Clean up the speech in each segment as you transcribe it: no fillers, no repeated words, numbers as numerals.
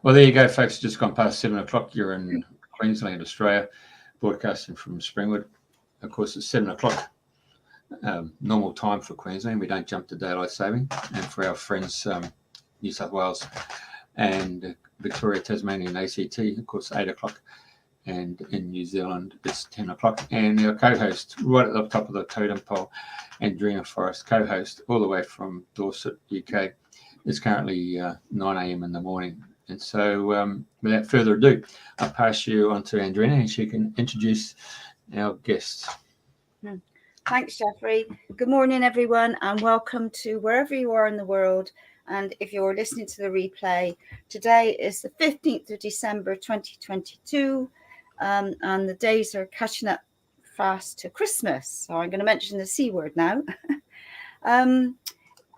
Well, there you go, folks. Just gone past 7 o'clock. You're in Queensland, Australia, broadcasting from Springwood. Of course, it's 7 o'clock, normal time for Queensland. We don't jump to daylight saving. And for our friends, New South Wales and Victoria, Tasmania, and ACT, of course, 8 o'clock. And in New Zealand, it's 10 o'clock. And our co-host, right at the top of the totem pole, Andrena Forrest, co-host all the way from Dorset, UK, is currently 9 a.m. in the morning. And so, without further ado, I'll pass you on to Andrena, and she can introduce our guests. Thanks, Jeffrey. Good morning, everyone, and welcome to wherever you are in the world. And if you're listening to the replay, today is the 15th of December, 2022, and the days are catching up fast to Christmas. So I'm going to mention the C word now.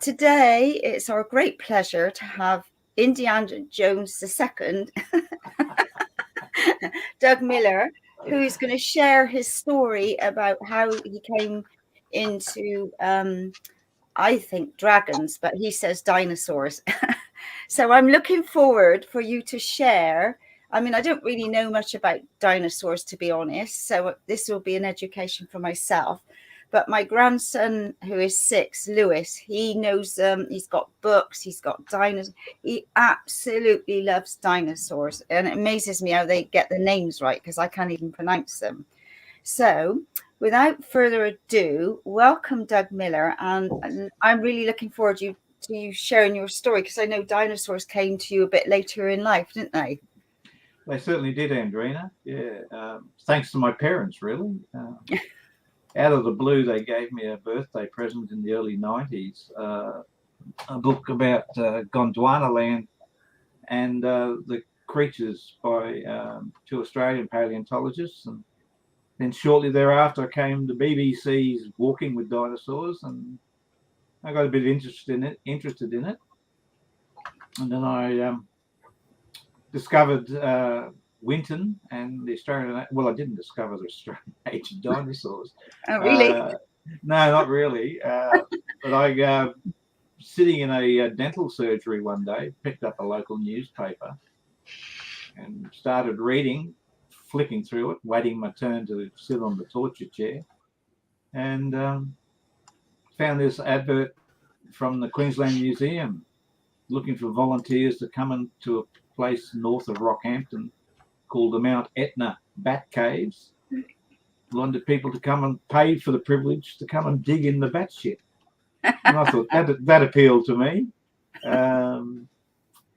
Today, it's our great pleasure to have Indiana Jones II, Doug Miller, who is going to share his story about how he came into, I think, dragons, but he says dinosaurs. So I'm looking forward for you to share. I mean, I don't really know much about dinosaurs, to be honest, so this will be an education for myself. But my grandson, who is 6, Lewis, he knows them. He's got books. He's got dinosaurs. He absolutely loves dinosaurs. And it amazes me how they get the names right, because I can't even pronounce them. So without further ado, welcome, Doug Miller. And I'm really looking forward to you sharing your story, because I know dinosaurs came to you a bit later in life, didn't they? They certainly did, Andrena. Yeah. Thanks to my parents, really. Out of the blue, they gave me a birthday present in the early 90s, a book about Gondwana land and the creatures by 2 Australian paleontologists. And then shortly thereafter came the BBC's Walking with Dinosaurs, and I got a bit interested in it. And then I discovered Winton and the Australian. Well, I didn't discover the Australian Age of Dinosaurs. Oh, really? No, not really. But I, sitting in a dental surgery one day, picked up a local newspaper and started reading, flicking through it, waiting my turn to sit on the torture chair, and found this advert from the Queensland Museum looking for volunteers to come into a place north of Rockhampton called the Mount Etna Bat Caves. Wanted people to come and pay for the privilege to come and dig in the bat shit. And I thought that appealed to me,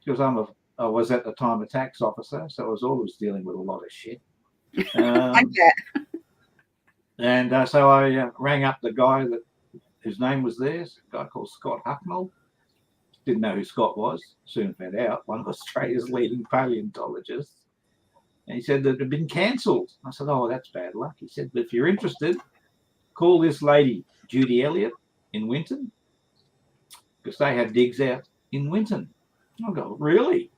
because I was at the time a tax officer, so I was always dealing with a lot of shit. And so I rang up the guy whose name was there, a guy called Scott Hucknall. Didn't know who Scott was. Soon found out, one of Australia's leading paleontologists. And he said that it had been cancelled. I said, oh, that's bad luck. He said, but if you're interested, call this lady, Judy Elliott, in Winton, because they had digs out in Winton. I go, really?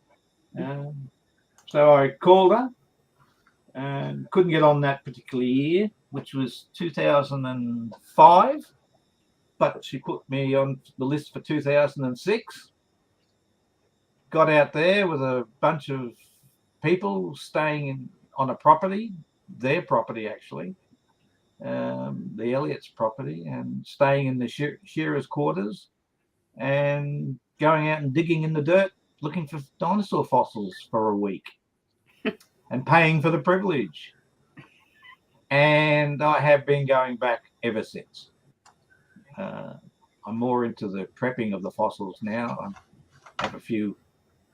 So I called her and couldn't get on that particular year, which was 2005. But she put me on the list for 2006. Got out there with a bunch of people staying on a property, their property actually, the Elliott's property, and staying in the shearers' quarters and going out and digging in the dirt looking for dinosaur fossils for a week and paying for the privilege. And I have been going back ever since. I'm more into the prepping of the fossils now. I have a few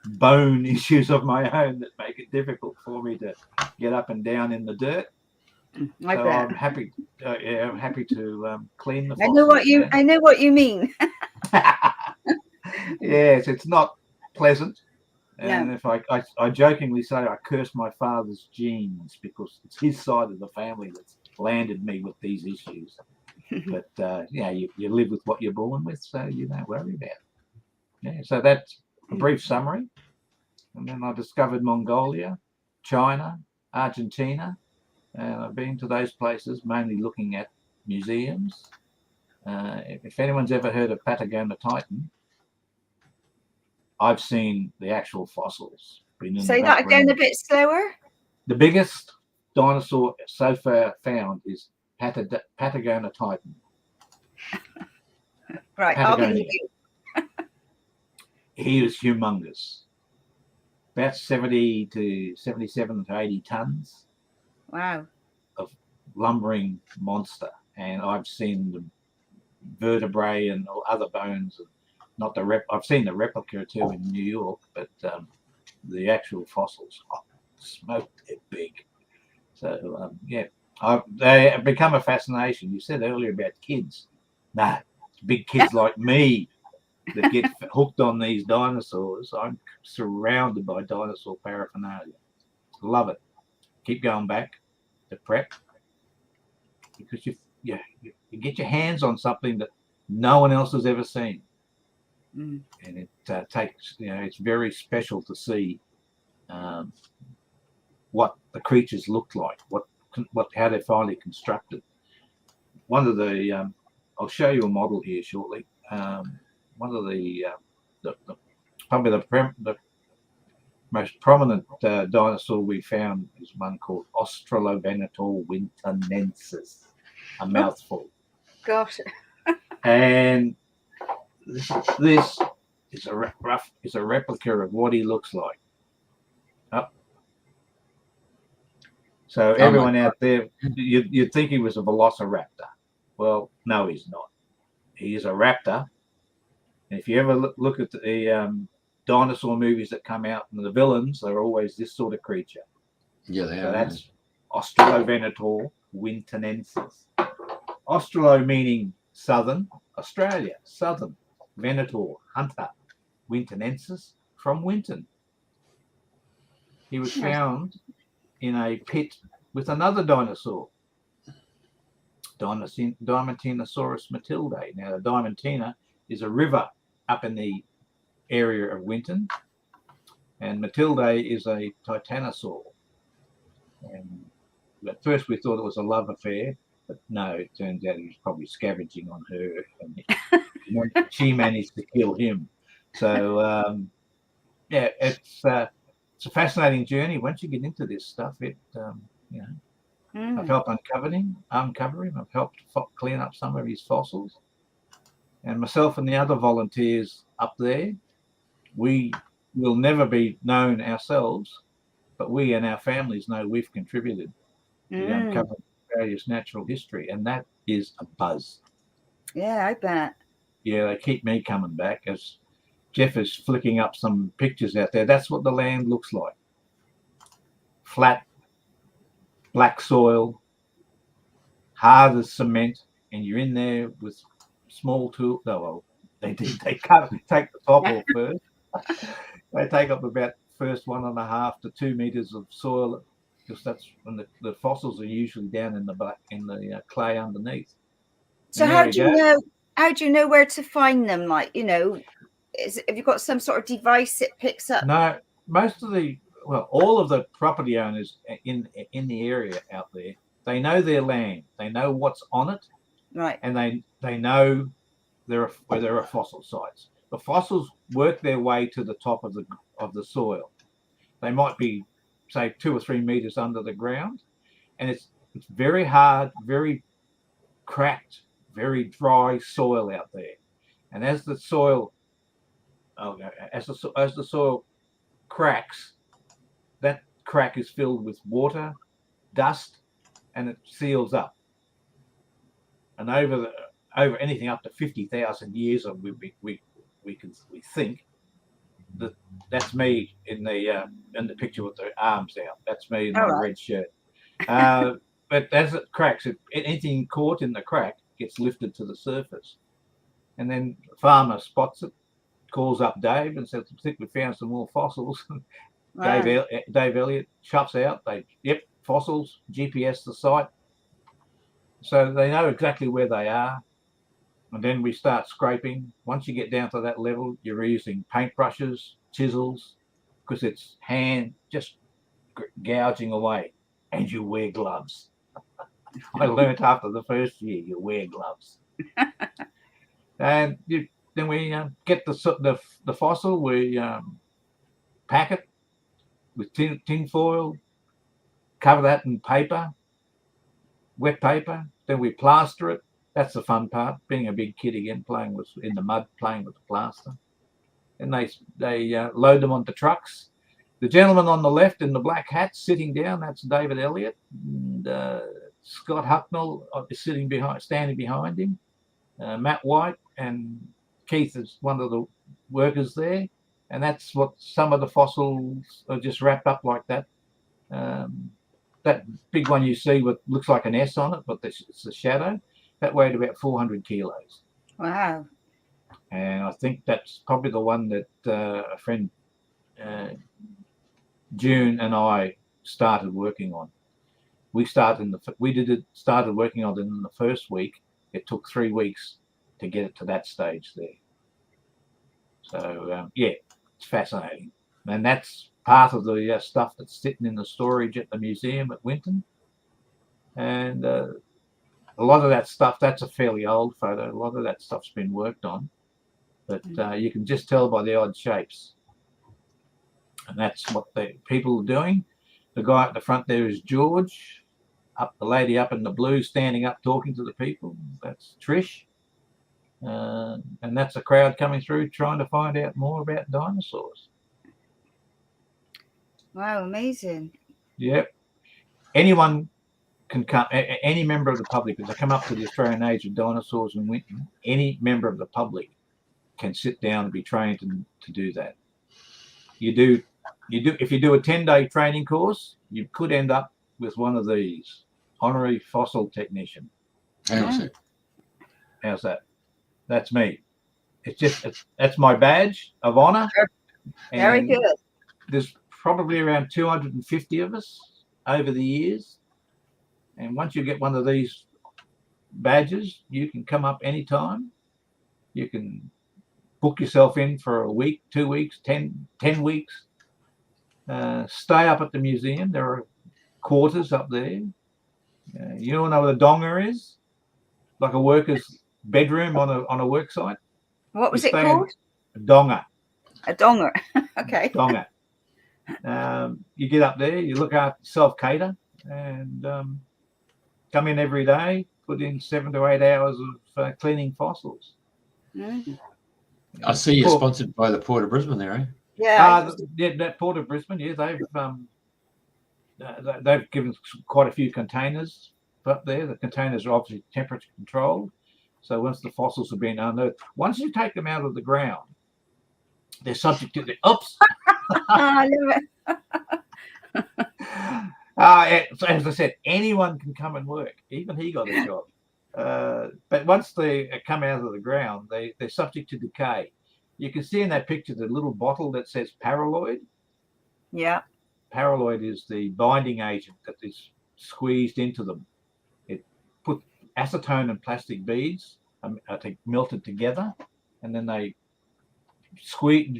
bone issues of my own that make it difficult for me to get up and down in the dirt. I'm happy. I'm happy to clean the fossils. I know what you mean. Yes, it's not pleasant. And No. if I jokingly say I curse my father's genes because it's his side of the family that's landed me with these issues. But you live with what you're born with, so you don't worry about it. Yeah, so that's a brief summary. And then I discovered Mongolia, China, Argentina, and I've been to those places mainly looking at museums. If anyone's ever heard of Patagonia Titan, I've seen the actual fossils, been in Say the that again a background. bit slower. The biggest dinosaur so far found is Patagonia Titan. Right, I'll believe Patagonia. you. He was humongous, about 70 to 77 to 80 tons Wow. of lumbering monster. And I've seen the vertebrae and other bones. Not the I've seen the replica too in New York, but the actual fossils, smoked it big. So yeah, they have become a fascination. You said earlier about kids. Nah, big kids like me that get hooked on these dinosaurs. I'm surrounded by dinosaur paraphernalia. Love it. Keep going back to prep because you get your hands on something that no one else has ever seen. And it takes, it's very special to see what the creatures look like, how they're finally constructed. One of the, I'll show you a model here shortly. One of the probably the most prominent dinosaur we found is one called Australovenator wintonensis, a mouthful. Gosh. And this is a replica of what he looks like. So everyone out there, you'd think he was a velociraptor. Well, no, he's not. He is a raptor. And if you ever look at the dinosaur movies that come out, and the villains, they're always this sort of creature. Yeah, they so are. That's Australovenator wintonensis. Australo meaning southern, Australia, southern. Venator, hunter. Wintonensis, from Winton. He was found in a pit with another dinosaur, Diamantinosaurus matildae. Now, the Diamantina is a river up in the area of Winton, and matildae is a titanosaur. And at first we thought it was a love affair, but no, it turns out he was probably scavenging on her, and she managed to kill him. So, yeah, it's a fascinating journey. Once you get into this stuff, I've helped uncover him. I've helped clean up some of his fossils. And myself and the other volunteers up there, we will never be known ourselves, but we and our families know we've contributed to uncovering Australia's natural history. And that is a buzz. Yeah, I bet. Yeah, they keep me coming back as Jeff is flicking up some pictures out there. That's what the land looks like. Flat, black soil, hard as cement, and you're in there with small tools. Oh, well, they take the top off first. They take up about first 1.5 to 2 meters of soil, because that's when the fossils are usually down in the clay underneath. So how do you know? How do you know where to find them? Like, have you got some sort of device that picks up? No, all of the property owners in the area out there, they know their land. They know what's on it, right? And they know where there are fossil sites. The fossils work their way to the top of the soil. They might be, say, 2 or 3 meters under the ground, and it's very hard, very cracked, very dry soil out there. And as the soil cracks, that crack is filled with water, dust, and it seals up. And over anything up to 50,000 years, we think that's me in the picture with the arms out. That's me in my red shirt. But as it cracks, anything caught in the crack gets lifted to the surface, and then the farmer spots it, calls up Dave and says, "I think we found some more fossils." Wow. Dave Elliott chuffs out. Fossils. GPS the site, so they know exactly where they are. And then we start scraping. Once you get down to that level, you're using paintbrushes, chisels, because it's hand just gouging away, and you wear gloves. I learned after the first year, you wear gloves. And then we get the fossil, we pack it, with tin foil, cover that in paper, wet paper. Then we plaster it. That's the fun part, being a big kid again, playing with in the mud, playing with the plaster. And they load them onto trucks. The gentleman on the left in the black hat sitting down, that's David Elliott. And Scott Hucknall is standing behind him. Matt White and Keith is one of the workers there. And that's what some of the fossils are just wrapped up like that. That big one you see with looks like an S on it, but it's a shadow. That weighed about 400 kilos. Wow. And I think that's probably the one that a friend, June and I started working on. We started working on it in the first week. It took 3 weeks to get it to that stage there. So yeah, it's fascinating, and that's part of the stuff that's sitting in the storage at the museum at Winton. And a lot of that stuff, that's a fairly old photo. A lot of that stuff's been worked on, but you can just tell by the odd shapes. And that's what the people are doing. The guy at the front there is George. The lady up in the blue standing up talking to the people, that's Trish. And that's a crowd coming through trying to find out more about dinosaurs. Wow, amazing. Yep. Anyone can come, any member of the public, if they come up to the Australian Age of Dinosaurs in Winton, any member of the public can sit down and be trained to do that. If you do a 10-day training course, you could end up with one of these, honorary fossil technician. How's that? That's me. That's my badge of honor. Very good. There's probably around 250 of us over the years. And once you get one of these badges, you can come up anytime. You can book yourself in for a week, 2 weeks, 10 weeks. Stay up at the museum. There are quarters up there. You all know what a donga is? Like a worker's bedroom on a work site. What was it called? A donga. A donga. Okay. Donga. You get up there, you look after self-cater, and come in every day, put in 7 to 8 hours of cleaning fossils. I see you're sponsored by the Port of Brisbane there, eh? Yeah. That Port of Brisbane, yeah, they've given quite a few containers up there. The containers are obviously temperature controlled. So once the fossils have been unearthed, once you take them out of the ground, they're subject to the oops. I love it. So as I said, anyone can come and work. Even he got a job. But once they come out of the ground, they're subject to decay. You can see in that picture the little bottle that says paraloid. Yeah. Paraloid is the binding agent that is squeezed into them. It put acetone and plastic beads, I think, melted together, and then they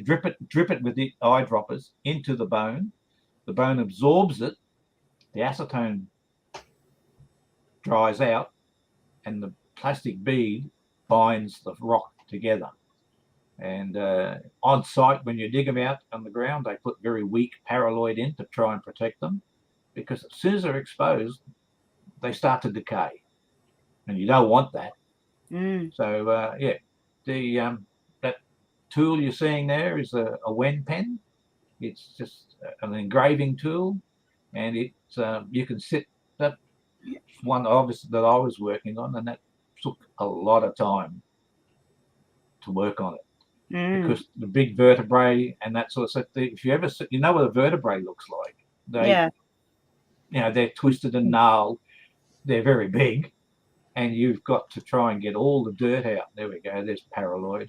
drip it with the eyedroppers into the bone. The bone absorbs it. The acetone dries out, and the plastic bead binds the rock together. And on site, when you dig them out on the ground, they put very weak paraloid in to try and protect them, because as soon as they're exposed, they start to decay, and you don't want that. So yeah, that tool you're seeing there is a Wen pen. It's just an engraving tool, and it's you can sit. That one obviously that I was working on, and that took a lot of time to work on it. Because the big vertebrae and that sort of stuff. If you ever, you know what a vertebrae looks like. They're twisted and gnarled. They're very big, and you've got to try and get all the dirt out. There we go. There's paraloid.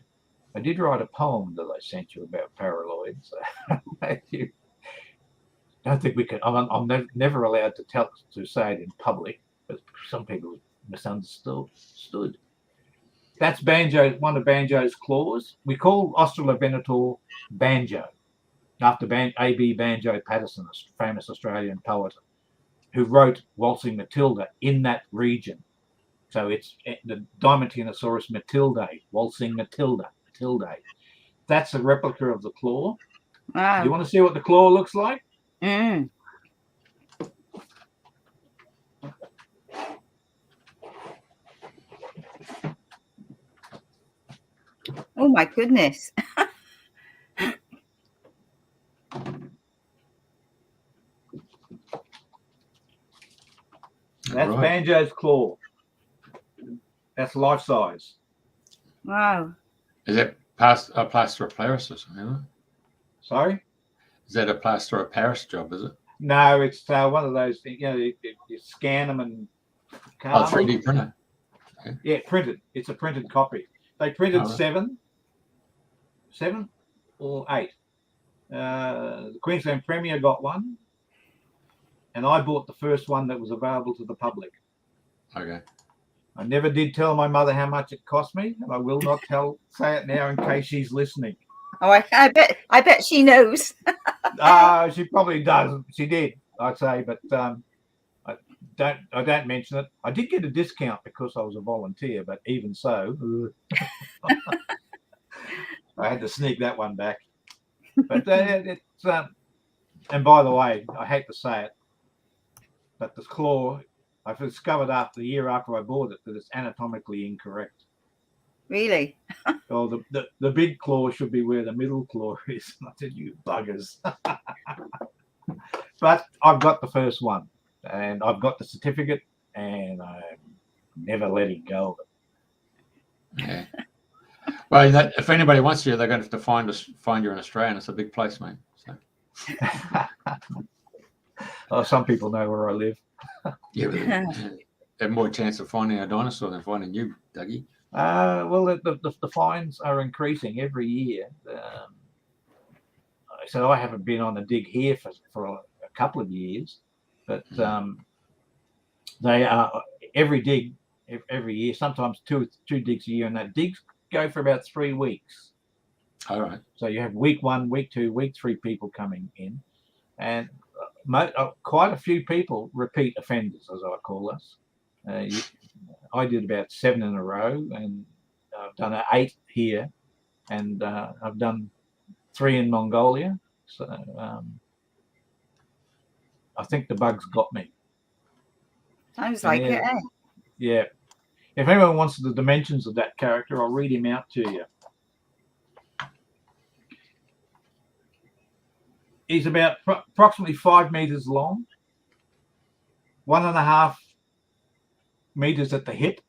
I did write a poem that I sent you about paraloid. So I don't think we can. I'm never allowed to say it in public, but some people misunderstood. That's Banjo, one of Banjo's claws. We call Australovenator Banjo, after A.B. Banjo Patterson, a famous Australian poet, who wrote Waltzing Matilda in that region. So it's the Dimantinosaurus matildae, Waltzing Matildae. That's a replica of the claw. Wow. Do you want to see what the claw looks like? Mm. Oh my goodness. That's Right. Banjo's claw. That's life size. Wow. Is it a plaster of Paris or something? Isn't it? Sorry? Is that a plaster of Paris job? Is it? No, it's one of those things, you scan them and Oh, 3D printer. Yeah, printed. It's a printed copy. They printed Oh, right. seven or eight. The Queensland Premier got one, and I bought the first one that was available to the public. Okay. I never did tell my mother how much it cost me, and I will not say it now in case she's listening. Oh, I bet she knows. She probably does. She did, I'd say, but I don't mention it. I did get a discount because I was a volunteer, but even so, I had to sneak that one back. But it's and by the way, I hate to say it, but the claw, I've discovered the year after I bought it that it's anatomically incorrect. Really? Well, the big claw should be where the middle claw is. I said, you buggers. But I've got the first one, and I've got the certificate, and I'm never letting go of it. Yeah. Well, if anybody wants you, they're going to have to find you in Australia, and it's a big place, mate. So. Oh, some people know where I live. Yeah, but they have more chance of finding a dinosaur than finding you, Dougie. Well, the fines are increasing every year. So I haven't been on a dig here for a couple of years, but they are every dig every year, sometimes two digs a year, and that digs go for about 3 weeks. All right. So you have week 1, week 2, week 3 people coming in, and quite a few people, repeat offenders, as I call us. I did about 7 in a row, and I've done 8 here, and I've done 3 in Mongolia. So I think the bugs got me. Sounds like it, eh? Yeah. If anyone wants the dimensions of that character, I'll read him out to you. He's about approximately 5 meters long, 1.5 meters at the hip,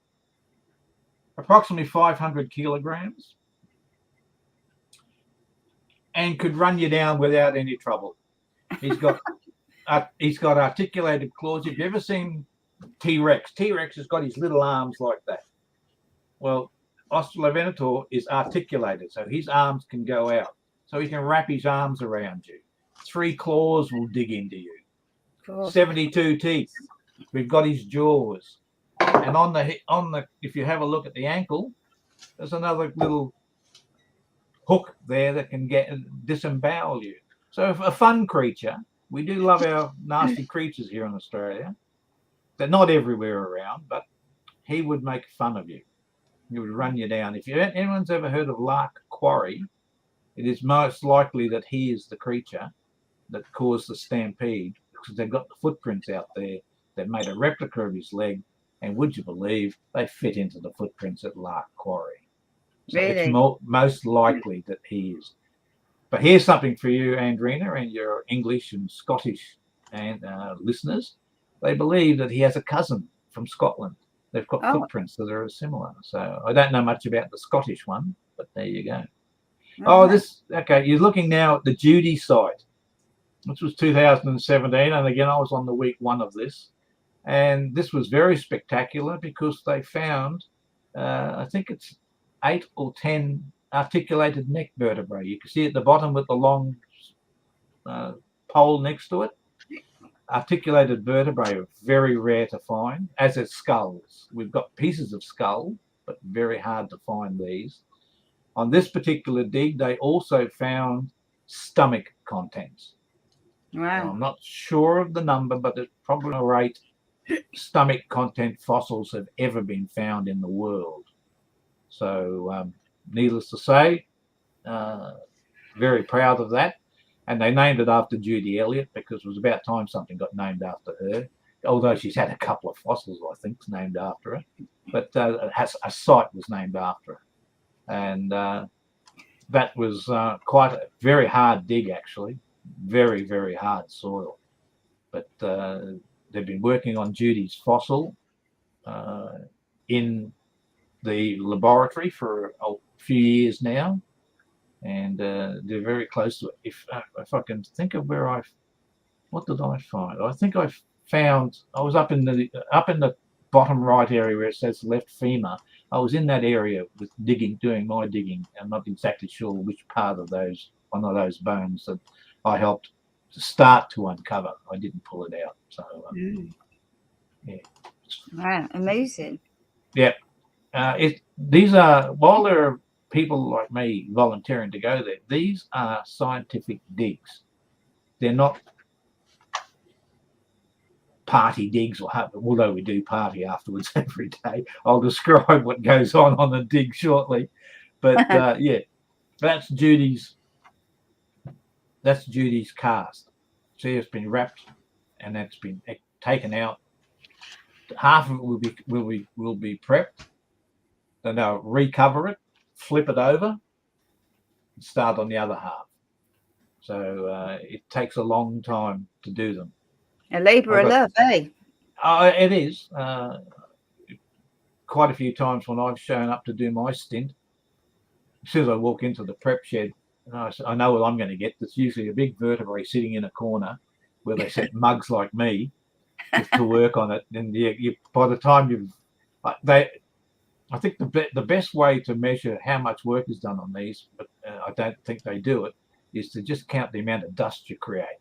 approximately 500 kilograms, and could run you down without any trouble. He's got articulated claws. Have you ever seen T-Rex? T-Rex has got his little arms like that. Well, Australovenator is articulated, so his arms can go out. So he can wrap his arms around you. 3 claws will dig into you. Cool. 72 teeth. We've got his jaws. And on the if you have a look at the ankle, there's another little hook there that can disembowel you. So a fun creature. We do love our nasty creatures here in Australia. They're not everywhere around, but he would make fun of you. He would run you down. If anyone's ever heard of Lark Quarry, it is most likely that he is the creature that caused the stampede, because they've got the footprints out there. They've made a replica of his leg, and would you believe they fit into the footprints at Lark Quarry? So really? It's most likely that he is. But here's something for you, Andrena, and your English and Scottish and listeners. They believe that he has a cousin from Scotland. They've got footprints that are similar. So I don't know much about the Scottish one, but there you go. Okay, you're looking now at the Judy site. This was 2017, and again, I was on the week 1 of this. And this was very spectacular because they found, I think it's 8 or 10 articulated neck vertebrae. You can see at the bottom with the long pole next to it. Articulated vertebrae are very rare to find, as is skulls. We've got pieces of skull, but very hard to find these. On this particular dig, they also found stomach contents. Wow. Now, I'm not sure of the number, but it's probably 8 stomach content fossils have ever been found in the world. So needless to say, very proud of that. And they named it after Judy Elliott because it was about time something got named after her. Although she's had a couple of fossils, I think, named after her. But a site was named after her. And that was quite a very hard dig, actually. Very, very hard soil. But they've been working on Judy's fossil in the laboratory for a few years now. And they're very close to it. If I can think of what did I find? I think I was up in the bottom right area where it says left femur. I was in that area with doing my digging. I'm not exactly sure which part of one of those bones that I helped to start to uncover. I didn't pull it out. So yeah. Wow, amazing. Yeah. These are, while there are people like me volunteering to go there, these are scientific digs. They're not party digs, although we do party afterwards every day. I'll describe what goes on the dig shortly. But yeah, that's Judy's cast. See, it's been wrapped and that's been taken out. Half of it will be prepped. Then they'll recover it, flip it over, and start on the other half. So it takes a long time to do them. A labour of love, eh? It is. Quite a few times when I've shown up to do my stint, as soon as I walk into the prep shed, I know what I'm going to get. There's usually a big vertebrae sitting in a corner where they set mugs like me to work on it. And by the time I think the best way to measure how much work is done on these, but I don't think they do it, is to just count the amount of dust you create.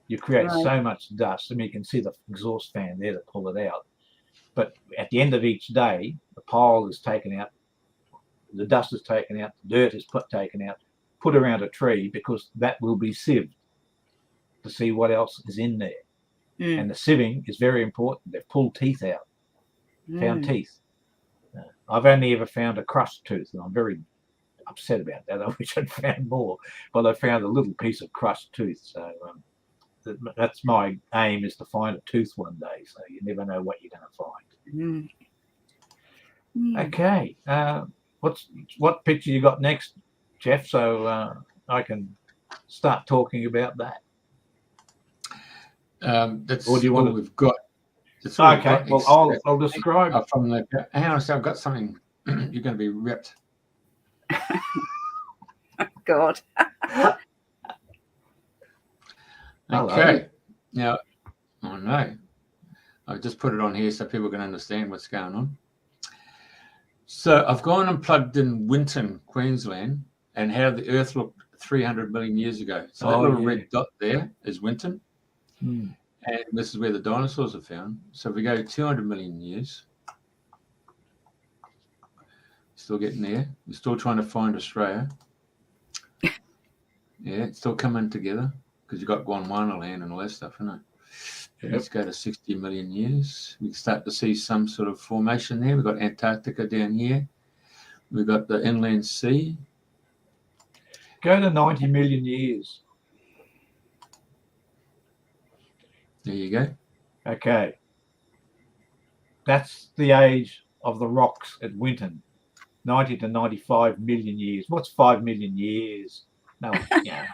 You create so much dust. I mean, you can see the exhaust fan there to pull it out. But at the end of each day, the pile is taken out, the dust is taken out, the dirt is taken out, put around a tree, because that will be sieved to see what else is in there. And the sieving is very important. They've pulled teeth out, found teeth. I've only ever found a crushed tooth, and I'm very upset about that. I wish I'd found more, but I found a little piece of crushed tooth. So that's my aim, is to find a tooth one day. So you never know what you're going to find. Okay, what picture you got next, Jeff? So I can start talking about that. That's or do you want we've got. Okay, well, I'll describe. Hang on a second, I've got something. You're going to be ripped. God. Okay. Now, oh no, I've just put it on here so people can understand what's going on. So I've gone and plugged in Winton, Queensland, and how the Earth looked 300 million years ago. So that little red dot there is Winton. And this is where the dinosaurs are found. So if we go 200 million years, still getting there. We're still trying to find Australia. Yeah, it's still coming together because you've got Gondwana land and all that stuff, isn't it? Yep. Let's go to 60 million years. We start to see some sort of formation there. We've got Antarctica down here. We've got the inland sea. Go to 90 million years. There you go. Okay. That's the age of the rocks at Winton. 90 to 95 million years. What's 5 million years? No, yeah.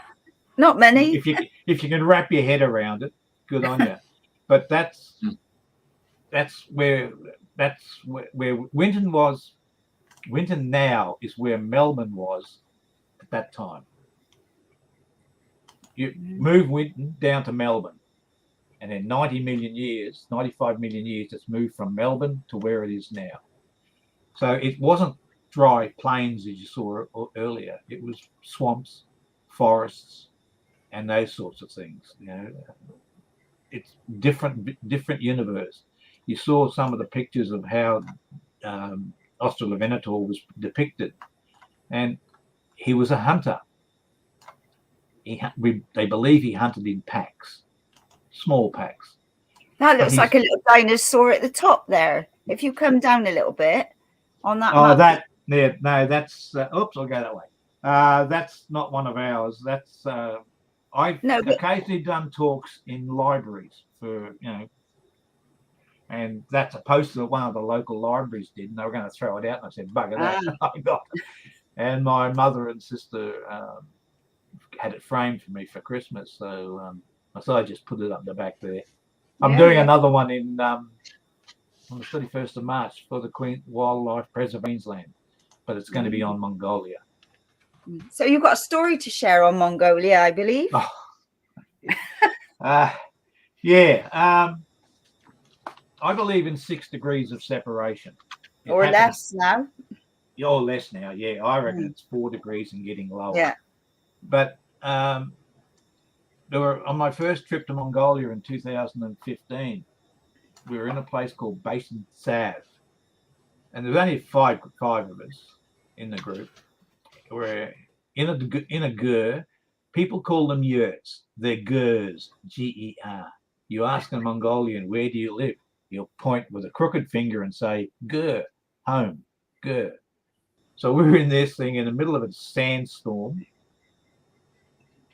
Not many. If you can wrap your head around it, good on you. But that's where Winton was. Winton now is where Melbourne was at that time. You move Winton down to Melbourne. And in 90 million years, 95 million years, it's moved from Melbourne to where it is now. So it wasn't dry plains as you saw earlier. It was swamps, forests, and those sorts of things. You know, it's different universe. You saw some of the pictures of how Australovenator was depicted, and he was a hunter. They believe he hunted in packs. Small packs. That looks like a little dinosaur at the top there. If you come down a little bit on that. Oh, map. No, that's. Oops, I'll go that way. That's not one of ours. That's I've No, but occasionally done talks in libraries for, and that's a poster that one of the local libraries did, and they were going to throw it out, and I said, bugger that. I got it. And my mother and sister had it framed for me for Christmas, so I thought I'd just put it up the back there. I'm doing another one on the 31st of March for the Wildlife Preservation Queensland, but it's going to be on Mongolia. So you've got a story to share on Mongolia, I believe. Yeah. I believe in 6 degrees of separation. Or less now. Or less now, yeah. I reckon it's 4 degrees and getting lower. Yeah. But there were, on my first trip to Mongolia in 2015, we were in a place called Basin Sav. And there was only five of us in the group. We're in a gur. People call them yurts. They're gurs, G-E-R. You ask a Mongolian, where do you live? He'll point with a crooked finger and say, gur, home, gur. So we were in this thing in the middle of a sandstorm.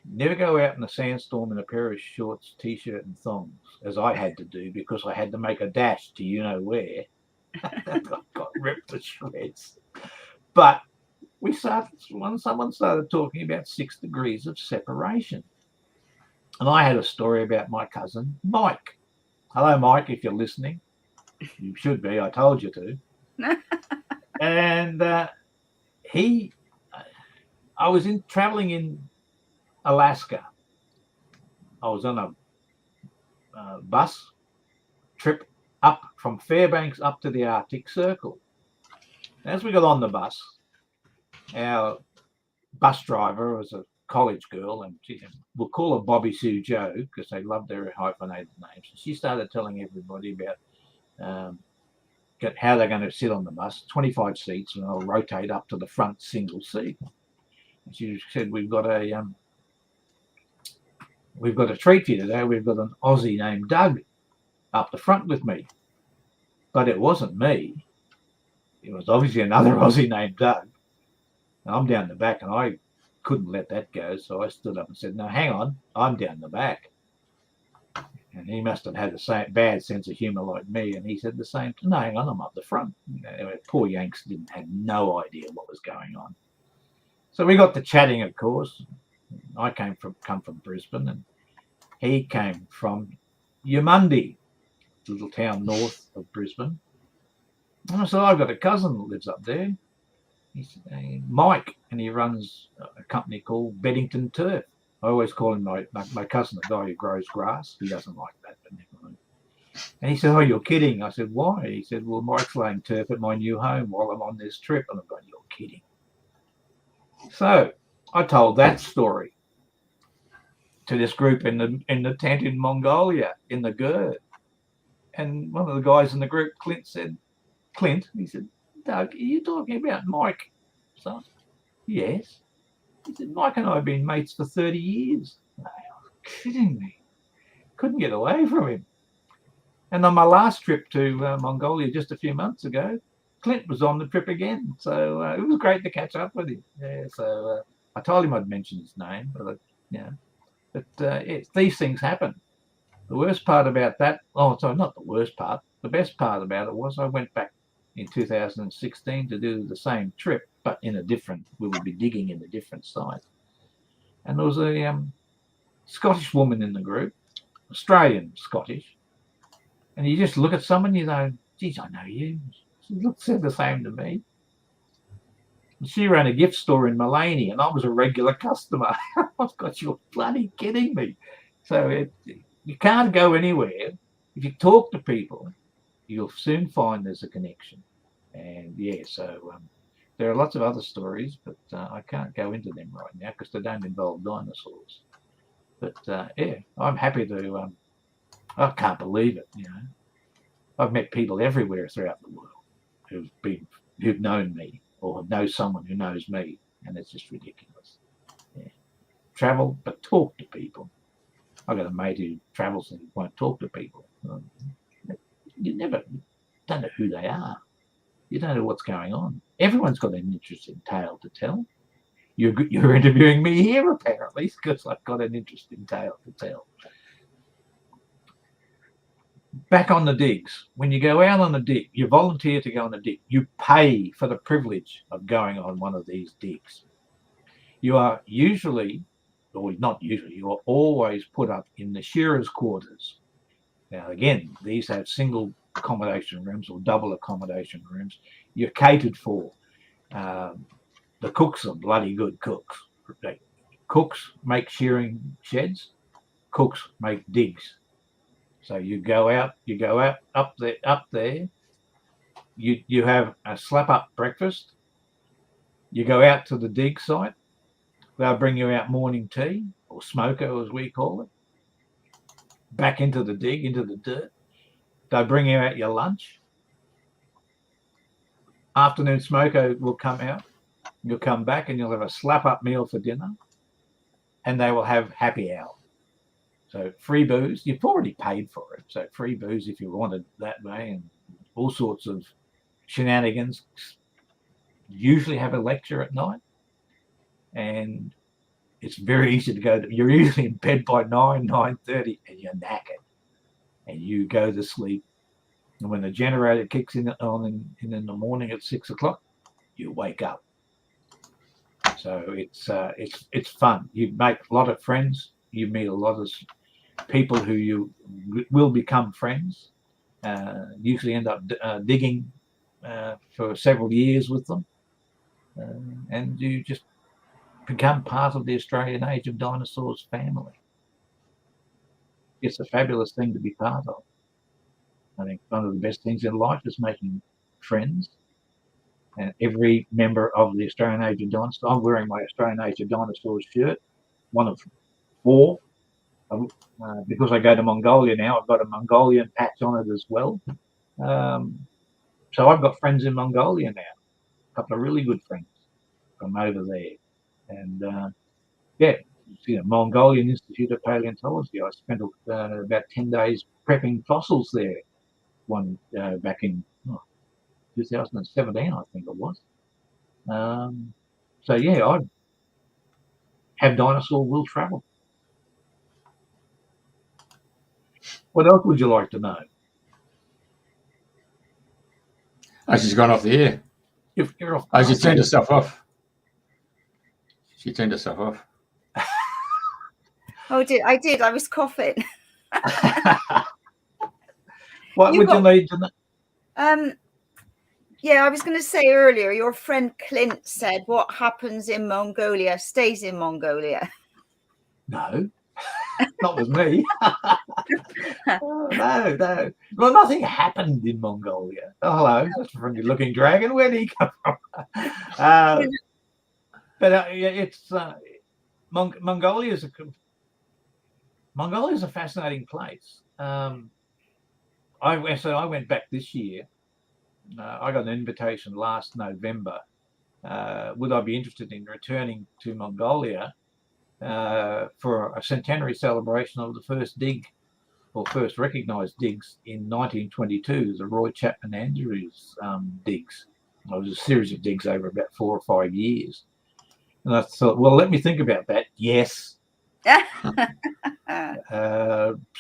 Never go out in a sandstorm in a pair of shorts, t-shirt and thongs, as I had to do because I had to make a dash to you-know-where. I got ripped to shreds. But someone started talking about 6 degrees of separation. And I had a story about my cousin, Mike. Hello, Mike, if you're listening. You should be, I told you to. And I was traveling in Alaska. I was on a bus trip up from Fairbanks up to the Arctic Circle. As we got on the bus, our bus driver was a college girl, and we'll call her Bobby Sue Joe because they love their hyphenated names. And she started telling everybody about how they're going to sit on the bus, 25 seats, and I'll rotate up to the front single seat. And she said, we've got a treat for you today. We've got an Aussie named Doug up the front with me. But it wasn't me. It was obviously another Aussie named Doug. And I'm down the back, and I couldn't let that go. So I stood up and said, no, hang on, I'm down the back. And he must have had the same bad sense of humor like me. And he said the same, no, hang on, I'm up the front. Poor Yanks had no idea what was going on. So we got to chatting, of course. I come from Brisbane, and he came from Yamundi, a little town north of Brisbane. And I said, I've got a cousin that lives up there. He's Mike, and he runs a company called Beddington Turf. I always call him my cousin, the guy who grows grass. He doesn't like that, but never mind. And he said, oh, you're kidding. I said, why? He said, well, Mike's laying turf at my new home while I'm on this trip. And I'm going, you're kidding. So I told that story to this group in the tent in Mongolia, in the Gur. And one of the guys in the group, Clint, he said, Doug, are you talking about Mike? So I said, yes. He said, Mike and I have been mates for 30 years. No, you're kidding me. Couldn't get away from him. And on my last trip to Mongolia just a few months ago, Clint was on the trip again. So it was great to catch up with him. Yeah, so I told him I'd mention his name, but these things happen. The worst part about that, not the worst part, the best part about it was I went back in 2016 to do the same trip, but we would be digging in a different site. And there was a Scottish woman in the group, Australian Scottish, and you just look at someone, you know, geez, I know you. She said the same to me. And she ran a gift store in Mullaney, and I was a regular customer. I've got, you're bloody kidding me. So you can't go anywhere. If you talk to people, you'll soon find there's a connection. And so there are lots of other stories, but I can't go into them right now because they don't involve dinosaurs. But I'm happy to. I can't believe it. You know, I've met people everywhere throughout the world who've known me or know someone who knows me, and it's just ridiculous. Yeah. Travel, but talk to people. I've got a mate who travels and won't talk to people. You don't know who they are. You don't know what's going on. Everyone's got an interesting tale to tell. You're interviewing me here, apparently, because I've got an interesting tale to tell. Back on the digs. When you go out on a dig, you volunteer to go on a dig. You pay for the privilege of going on one of these digs. You are usually, or not usually, you are always put up in the shearers' quarters. Now, again, these have single accommodation rooms or double accommodation rooms. You're catered for. The cooks are bloody good cooks. Cooks make shearing sheds. Cooks make digs. So you go out up there. You have a slap up breakfast. You go out to the dig site. They'll bring you out morning tea, or smoko as we call it. Back into the dig, into the dirt. They'll bring you out your lunch. Afternoon smoko will come out. You'll come back and you'll have a slap up meal for dinner. And they will have happy hour. So free booze, you've already paid for it. So free booze if you want it that way, and all sorts of shenanigans. Usually have a lecture at night, and it's very easy to go. You're usually in bed by 9:30, and you're knackered, and you go to sleep. And when the generator kicks in in the morning at 6 o'clock, you wake up. So it's fun. You make a lot of friends. You meet a lot of people who you will become friends. Usually end up digging for several years with them, and you just become part of the Australian Age of Dinosaurs family. It's a fabulous thing to be part of. I think one of the best things in life is making friends. And every member of the Australian Age of Dinosaurs, I'm wearing my Australian Age of Dinosaurs shirt, one of 4. Because I go to Mongolia now, I've got a Mongolian patch on it as well. So I've got friends in Mongolia now, a couple of really good friends from over there. And Mongolian Institute of Paleontology. I spent about 10 days prepping fossils there. One back in 2017, I think it was. I have dinosaur will travel. What else would you like to know? Oh, she's gone off the air. You're off. Oh, she turned herself off. She turned herself off. Oh, I did. I was coughing. What would you need to know? Yeah, I was going to say earlier, your friend Clint said what happens in Mongolia stays in Mongolia. No, not with me. No. Well, nothing happened in Mongolia. Oh, hello, that's a friendly looking dragon. Where did he come from? It's Mongolia is a fascinating place. I went back this year. I got an invitation last November. Would I be interested in returning to Mongolia for a centenary celebration of the first dig, or first recognised digs in 1922, the Roy Chapman Andrews digs. It was a series of digs over about 4 or 5 years. And I thought, well, let me think about that. Yes.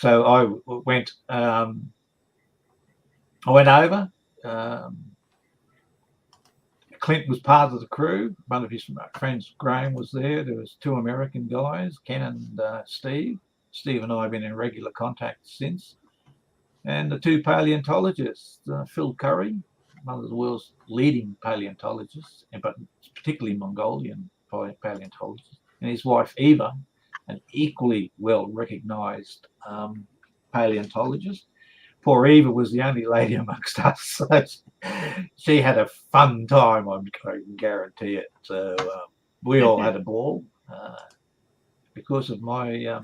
So I went over. Clint was part of the crew. One of his friends, Graham, was there. There was 2 American guys, Ken and Steve. Steve and I have been in regular contact since. And the 2 paleontologists, Phil Curry, one of the world's leading paleontologists, but particularly Mongolian paleontologist, and his wife Eva, an equally well-recognised paleontologist. Poor Eva was the only lady amongst us, so she had a fun time, I can guarantee it. So we all had a ball. Because of my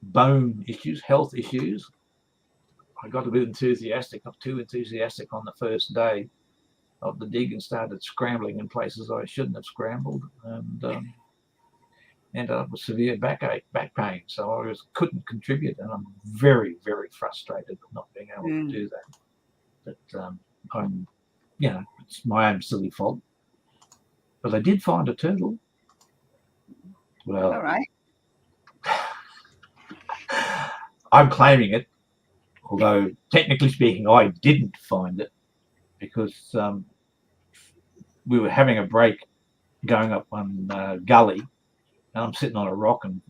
bone issues, health issues, I got a bit enthusiastic, not too enthusiastic on the first day of the dig, and started scrambling in places I shouldn't have scrambled, and ended up with severe back pain. So I couldn't contribute, and I'm very, very frustrated with not being able to do that. But it's my own silly fault. But they did find a turtle. Well, All right. I'm claiming it, although technically speaking, I didn't find it because we were having a break going up one gully, and I'm sitting on a rock, and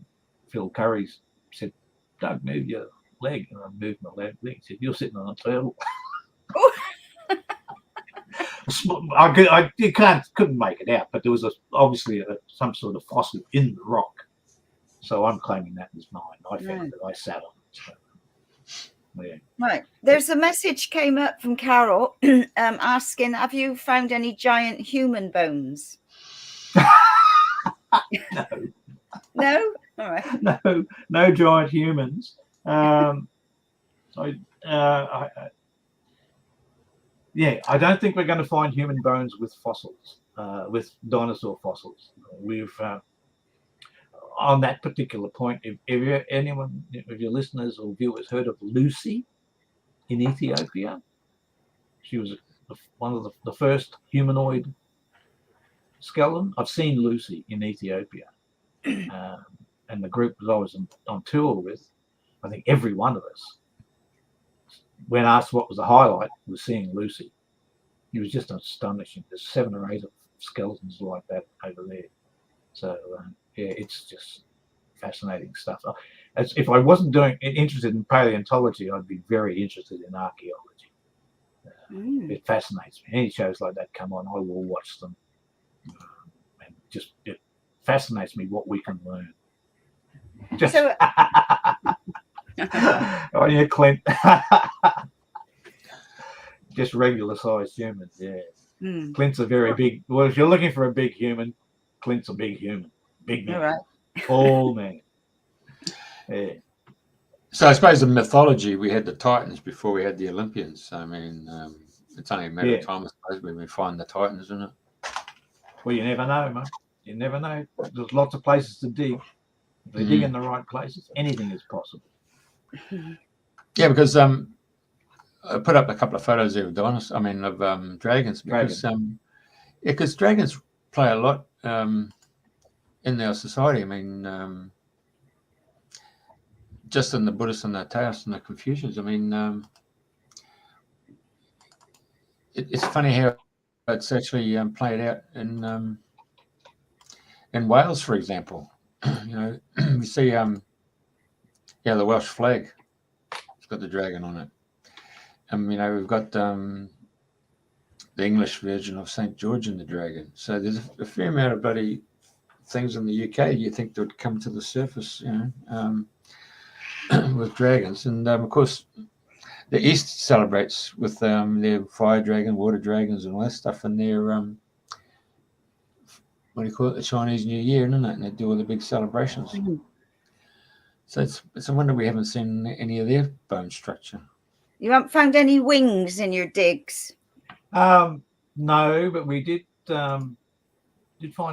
Phil Curry said, "Doug, move your leg," and I moved my leg. He said, "You're sitting on a turtle." Couldn't make it out, but there was obviously some sort of fossil in the rock. So I'm claiming that was mine. I found it. I sat on it. So, yeah. Right. There's a message came up from Carol asking, have you found any giant human bones? No. No? All right. No giant humans. I don't think we're going to find human bones with fossils, with dinosaur fossils. We've on that particular point, if anyone of your listeners or viewers heard of Lucy in Ethiopia, she was one of the first humanoid skeleton. I've seen Lucy in Ethiopia, and the group that I was on tour with, I think every one of us, when asked what was the highlight, was seeing Lucy. It was just astonishing. There's 7 or 8 of skeletons like that over there. So it's just fascinating stuff. If I wasn't interested in paleontology, I'd be very interested in archaeology. It fascinates me. Any shows like that come on, I will watch them. And just it fascinates me what we can learn. Just So, oh yeah, Clint. Just regular sized humans, yeah. Clint's a very big. Well, if you're looking for a big human, Clint's a big human, big man, right. Tall man. Yeah. So I suppose in mythology we had the Titans before we had the Olympians. I mean, it's only a matter of time, I suppose, when we find the Titans, isn't it? Well, you never know, mate. You never know. There's lots of places to dig. If they dig in the right places, anything is possible. Yeah, because I put up a couple of photos there of dinosaurs. I mean, of dragons, because dragons play a lot in our society. I mean, just in the Buddhists and the Taoists and the Confucians. I mean, it's funny how it's actually played out in Wales, for example. You know, we see the Welsh flag. It's got the dragon on it. You know, we've got the English version of St. George and the Dragon. So there's a fair amount of bloody things in the UK you think that would come to the surface, you know, with dragons. And of course, the East celebrates with their fire dragon, water dragons, and all that stuff, and their what do you call it? The Chinese New Year, isn't it? And they do all the big celebrations. So it's a wonder we haven't seen any of their bone structure. You haven't found any wings in your digs? No, but we did find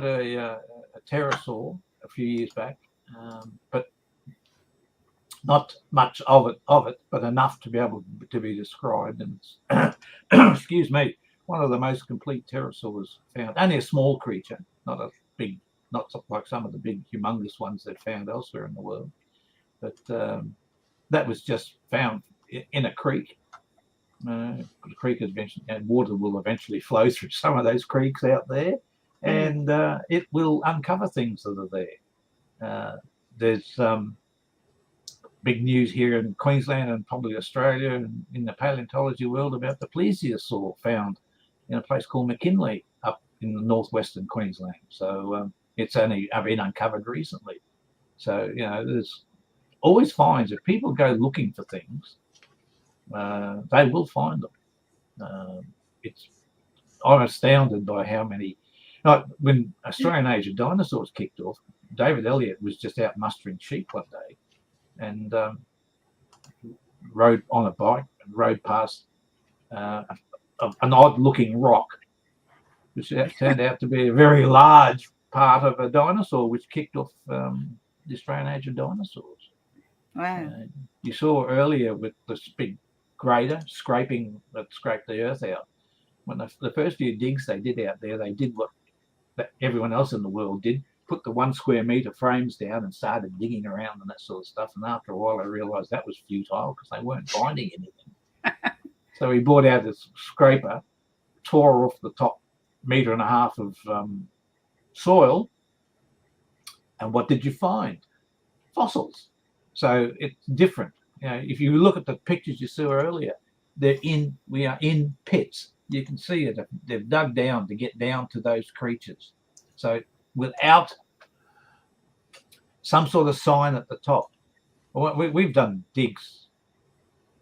a pterosaur a few years back, but not much of it, but enough to be able to be described. And it's, excuse me, one of the most complete pterosaurs found. Only a small creature, not a big, not like some of the big, humongous ones they've found elsewhere in the world. But that was just found in a creek. The creek has been, and water will eventually flow through some of those creeks out there, and it will uncover things that are there. There's big news here in Queensland and probably Australia and in the paleontology world about the plesiosaur found in a place called McKinley up in the northwestern Queensland. So it's only been uncovered recently. So, you know, there's always finds. If people go looking for things, they will find them. I'm astounded by how many. Like when Australian Age of Dinosaurs kicked off, David Elliott was just out mustering sheep one day, and rode on a bike and rode past an odd-looking rock, which turned out to be a very large part of a dinosaur, which kicked off the Australian Age of Dinosaurs. Wow. You saw earlier with this big grader scraped the earth out. When the first few digs they did out there, they did what that everyone else in the world did, put the 1 square meter frames down and started digging around and that sort of stuff. And after a while, I realized that was futile because they weren't finding anything. So he brought out this scraper, tore off the top 1.5 meters of soil. And what did you find? Fossils. So it's different. You know, if you look at the pictures you saw earlier, we are in pits. You can see it. They've dug down to get down to those creatures. So without some sort of sign at the top, we've done digs.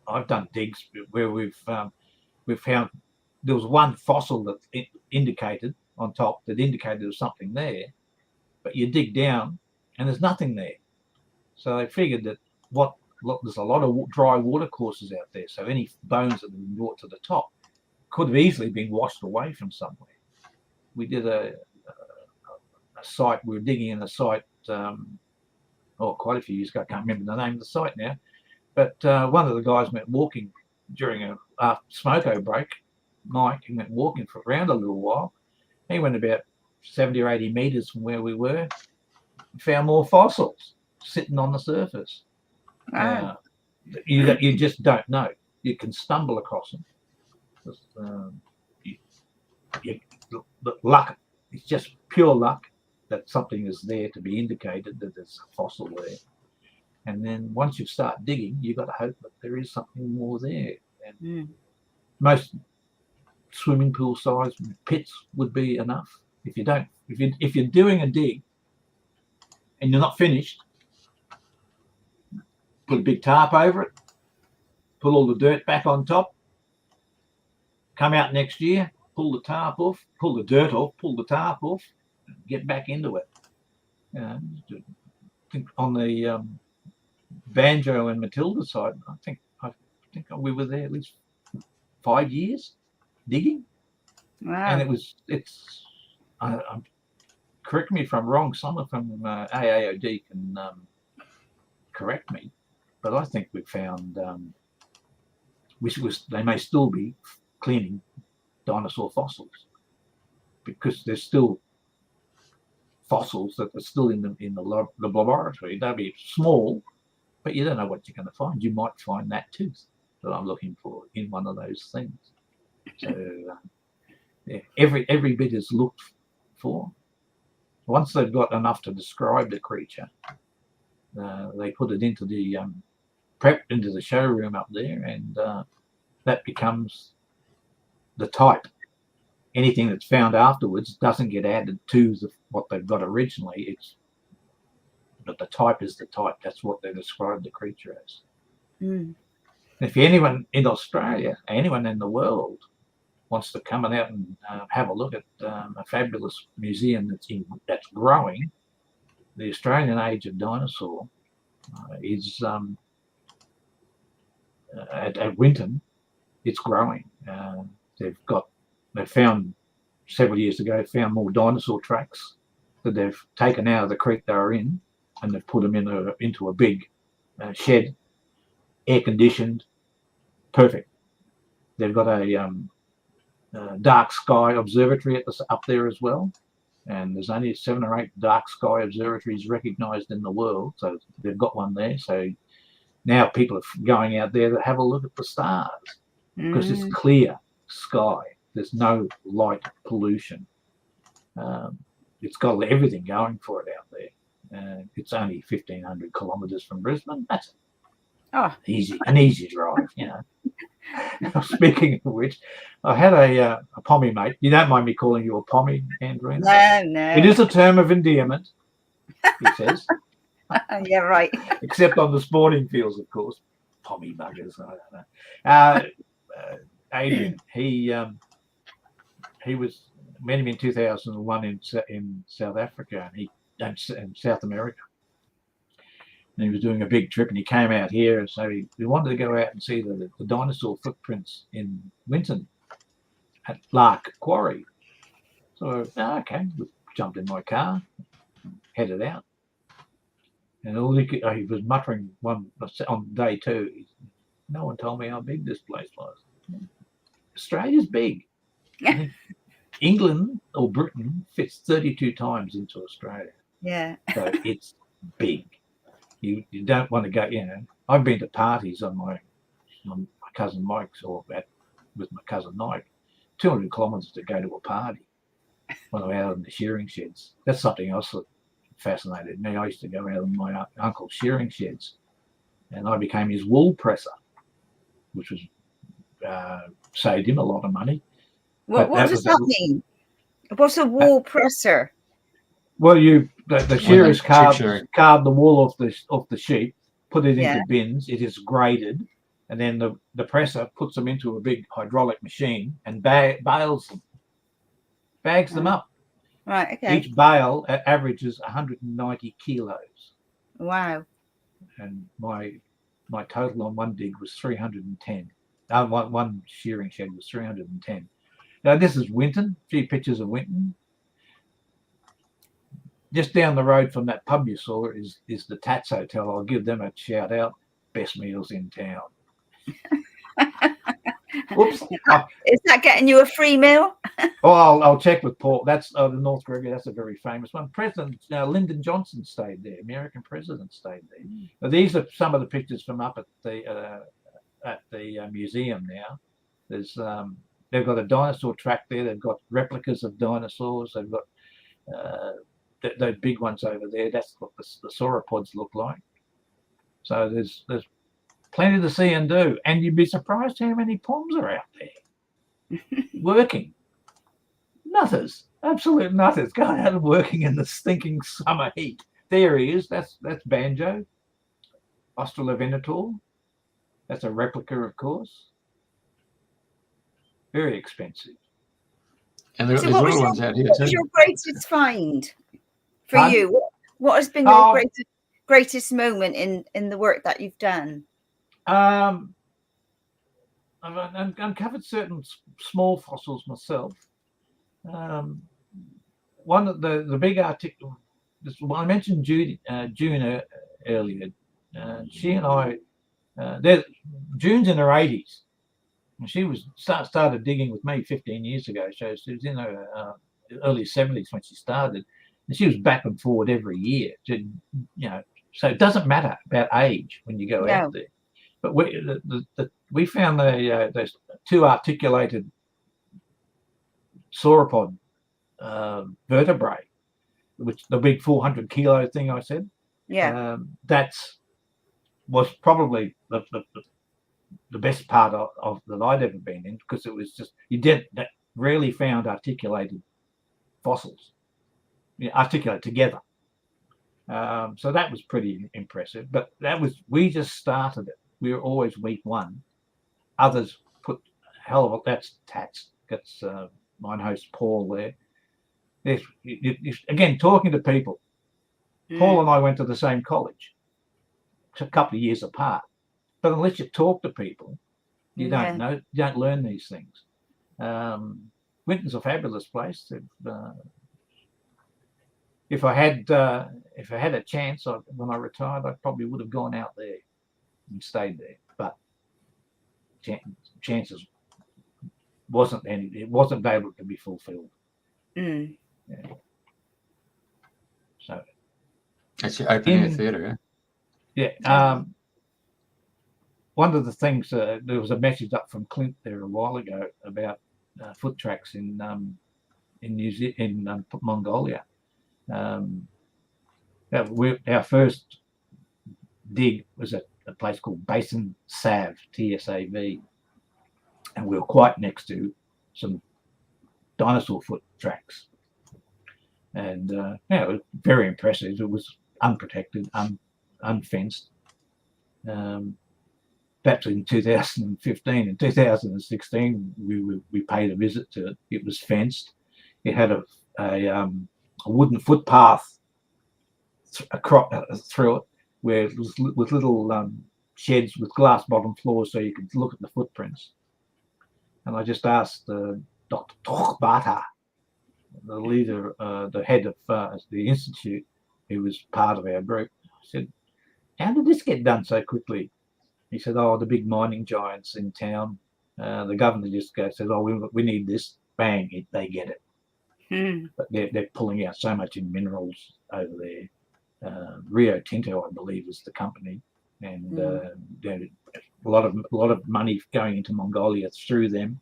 I've done digs where we've found there was one fossil that indicated on top that indicated there was something there, but you dig down and there's nothing there. So they figured that there's a lot of dry water courses out there. So any bones that have been brought to the top could have easily been washed away from somewhere. We did a site. We were digging in a site. Quite a few years ago. I can't remember the name of the site now. But one of the guys went walking during a smoko break. Mike, he went walking for around a little while. He went about 70 or 80 meters from where we were. Found more fossils sitting on the surface. Wow. You just don't know. You can stumble across them. The luck, it's just pure luck that something is there to be indicated that there's a fossil there. And then once you start digging, you've got to hope that there is something more there. And most swimming pool size pits would be enough. If you're doing a dig and you're not finished, put a big tarp over it, put all the dirt back on top, come out next year, pull the tarp off, pull the dirt off, pull the tarp off, get back into it. I think on the Banjo and Matilda side, I think we were there at least 5 years digging. Wow. And correct me if I'm wrong, someone from AAOD can correct me, but I think we found they may still be cleaning dinosaur fossils because there's still fossils that are still in the laboratory. They'll be small, but you don't know what you're going to find. You might find that tooth that I'm looking for in one of those things. So every bit is looked for. Once they've got enough to describe the creature, they put it into the into the showroom up there, and that becomes the type. Anything that's found afterwards doesn't get added to what they've got originally. But the type is the type. That's what they describe the creature as. If anyone in Australia, anyone in the world, wants to come out and have a look at a fabulous museum that's growing, the Australian Age of Dinosaur is at Winton. It's growing. They found several years ago, more dinosaur tracks that they've taken out of the creek they were in, and they've put them into a big shed, air conditioned, perfect. They've got a dark sky observatory up there as well, and there's only 7 or 8 dark sky observatories recognised in the world, so they've got one there. So now people are going out there to have a look at the stars because it's clear sky. There's no light pollution. It's got everything going for it out there. It's only 1,500 kilometres from Brisbane. That's an easy drive, you know. Speaking of which, I had a pommy mate. You don't mind me calling you a pommy, Andrena? No. It is a term of endearment, he says. Yeah, right. Except on the sporting fields, of course. Pommy buggers, I don't know. Adrian, he was met him in 2001 in South Africa and South America. And he was doing a big trip, and he came out here, and so we wanted to go out and see the dinosaur footprints in Winton at Lark Quarry. So okay, we jumped in my car, headed out, and all he was muttering on day 2. No one told me how big this place was. Australia's big. England or Britain fits 32 times into Australia. Yeah. So it's big. You don't want to go, I've been to parties on my cousin Mike's with my cousin Mike, 200 kilometres to go to a party when I'm out in the shearing sheds. That's something else that fascinated me. I used to go out in my uncle's shearing sheds, and I became his wool presser, which was saved him a lot of money. What does that mean? What's a wool presser? Well, the shearers carve the wool off the sheep, put it into bins. It is graded, and then the presser puts them into a big hydraulic machine and bags them up. Right. Okay. Each bale averages 190 kilos. Wow. And my total on one dig was 310. One shearing shed was 310. Now this is Winton. A few pictures of Winton. Just down the road from that pub you saw is the Tats Hotel. I'll give them a shout out. Best meals in town. Whoops. Is that getting you a free meal? I'll check with Paul. That's the North Korea. That's a very famous one. President Lyndon Johnson stayed there. American president stayed there. Now, these are some of the pictures from up at the museum now. There's they've got a dinosaur track there. They've got replicas of dinosaurs. They've got those big ones over there. That's what the sauropods look like. So there's plenty to see and do, and you'd be surprised how many poms are out there working. Nutters, absolute nutters, going out and working in the stinking summer heat. There he is. That's Banjo, Australovenator. That's a replica, of course. Very expensive. And there's little ones out here too. What was your greatest find for you? What has been your greatest moment in the work that you've done? I've uncovered certain small fossils myself. One of the big article, I mentioned June earlier. She and I, June's in her 80s, and she started digging with me 15 years ago. So she was in her early 70s when she started, and she was back and forward every year. So it doesn't matter about age when you go out there. But we found those two articulated sauropod vertebrae, which the big 400 kilo thing I said. Yeah. Was probably the best part of that I'd ever been in, because it was just that rarely found articulated fossils, articulate together. So that was pretty impressive. But we just started it. We were always week one. Others put hell of a. That's Tats. That's mine host Paul there. Again, talking to people. Paul and I went to the same college, a couple of years apart. But unless you talk to people, you don't know. You don't learn these things. Winton's a fabulous place. If I had a chance, when I retired, I probably would have gone out there and stayed there. But chances wasn't any. It wasn't able to be fulfilled. Yeah. So that's your open air theatre, yeah. One of the things, there was a message up from Clint there a while ago about foot tracks in Mongolia. Our first dig was at a place called Basin Sav, TSAV, and we were quite next to some dinosaur foot tracks. And it was very impressive. It was unprotected, unfenced. That's in 2015. In 2016, we paid a visit to it. It was fenced. It had a wooden footpath through it, where it was with little sheds with glass bottom floors, so you could look at the footprints. And I just asked Dr. Tochbata, the leader, the head of the institute, who was part of our group. I said, "How did this get done so quickly?" He said, "Oh, the big mining giants in town. The governor just said, 'Oh, we need this.' Bang, they get it." But they're pulling out so much in minerals over there. Rio Tinto, I believe, is the company, and a lot of money going into Mongolia through them.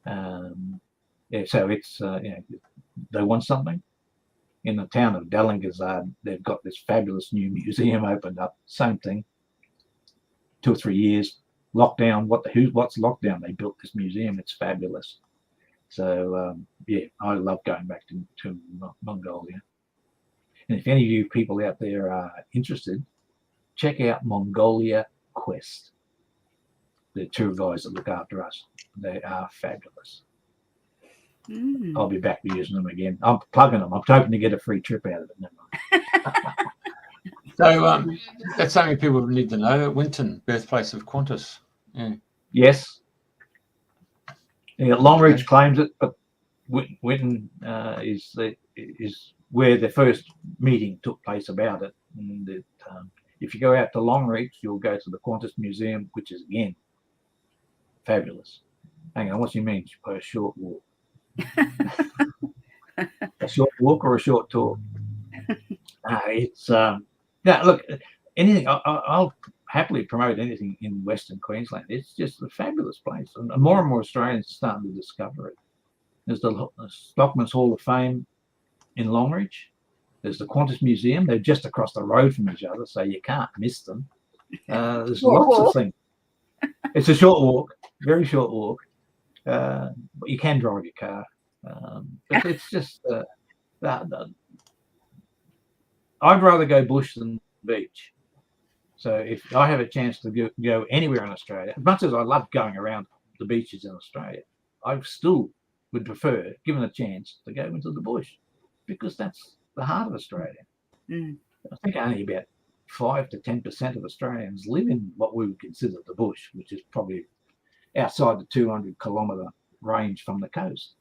So it's they want something. In the town of Dalingazard, they've got this fabulous new museum opened up. Same thing. 2 or 3 years lockdown. What's lockdown? They built this museum. It's fabulous. So I love going back to Mongolia. And if any of you people out there are interested, check out Mongolia Quest. The 2 guys that look after us. They are fabulous. I'll be back to using them again. I'm plugging them. I'm hoping to get a free trip out of it. Never mind. So that's something people need to know. Winton, birthplace of Qantas. Yeah. Yes. Yeah, Longreach claims it, but Winton is where the first meeting took place about it. And if you go out to Longreach, you'll go to the Qantas Museum, which is again fabulous. Hang on, what's he mean by a short walk? A short walk or a short talk? It's look, anything. I'll happily promote anything in Western Queensland. It's just a fabulous place, and more Australians are starting to discover it. There's the Stockman's Hall of Fame in Longreach. There's the Qantas Museum. They're just across the road from each other, so you can't miss them. There's lots of things. It's a short walk, very short walk. But you can drive your car. But it's just I'd rather go bush than beach. So if I have a chance to go anywhere in Australia, as much as I love going around the beaches in Australia, I still would prefer, given a chance, to go into the bush, because that's the heart of Australia. I think only about 5 to 10% of Australians live in what we would consider the bush, which is probably outside the 200-kilometre range from the coast.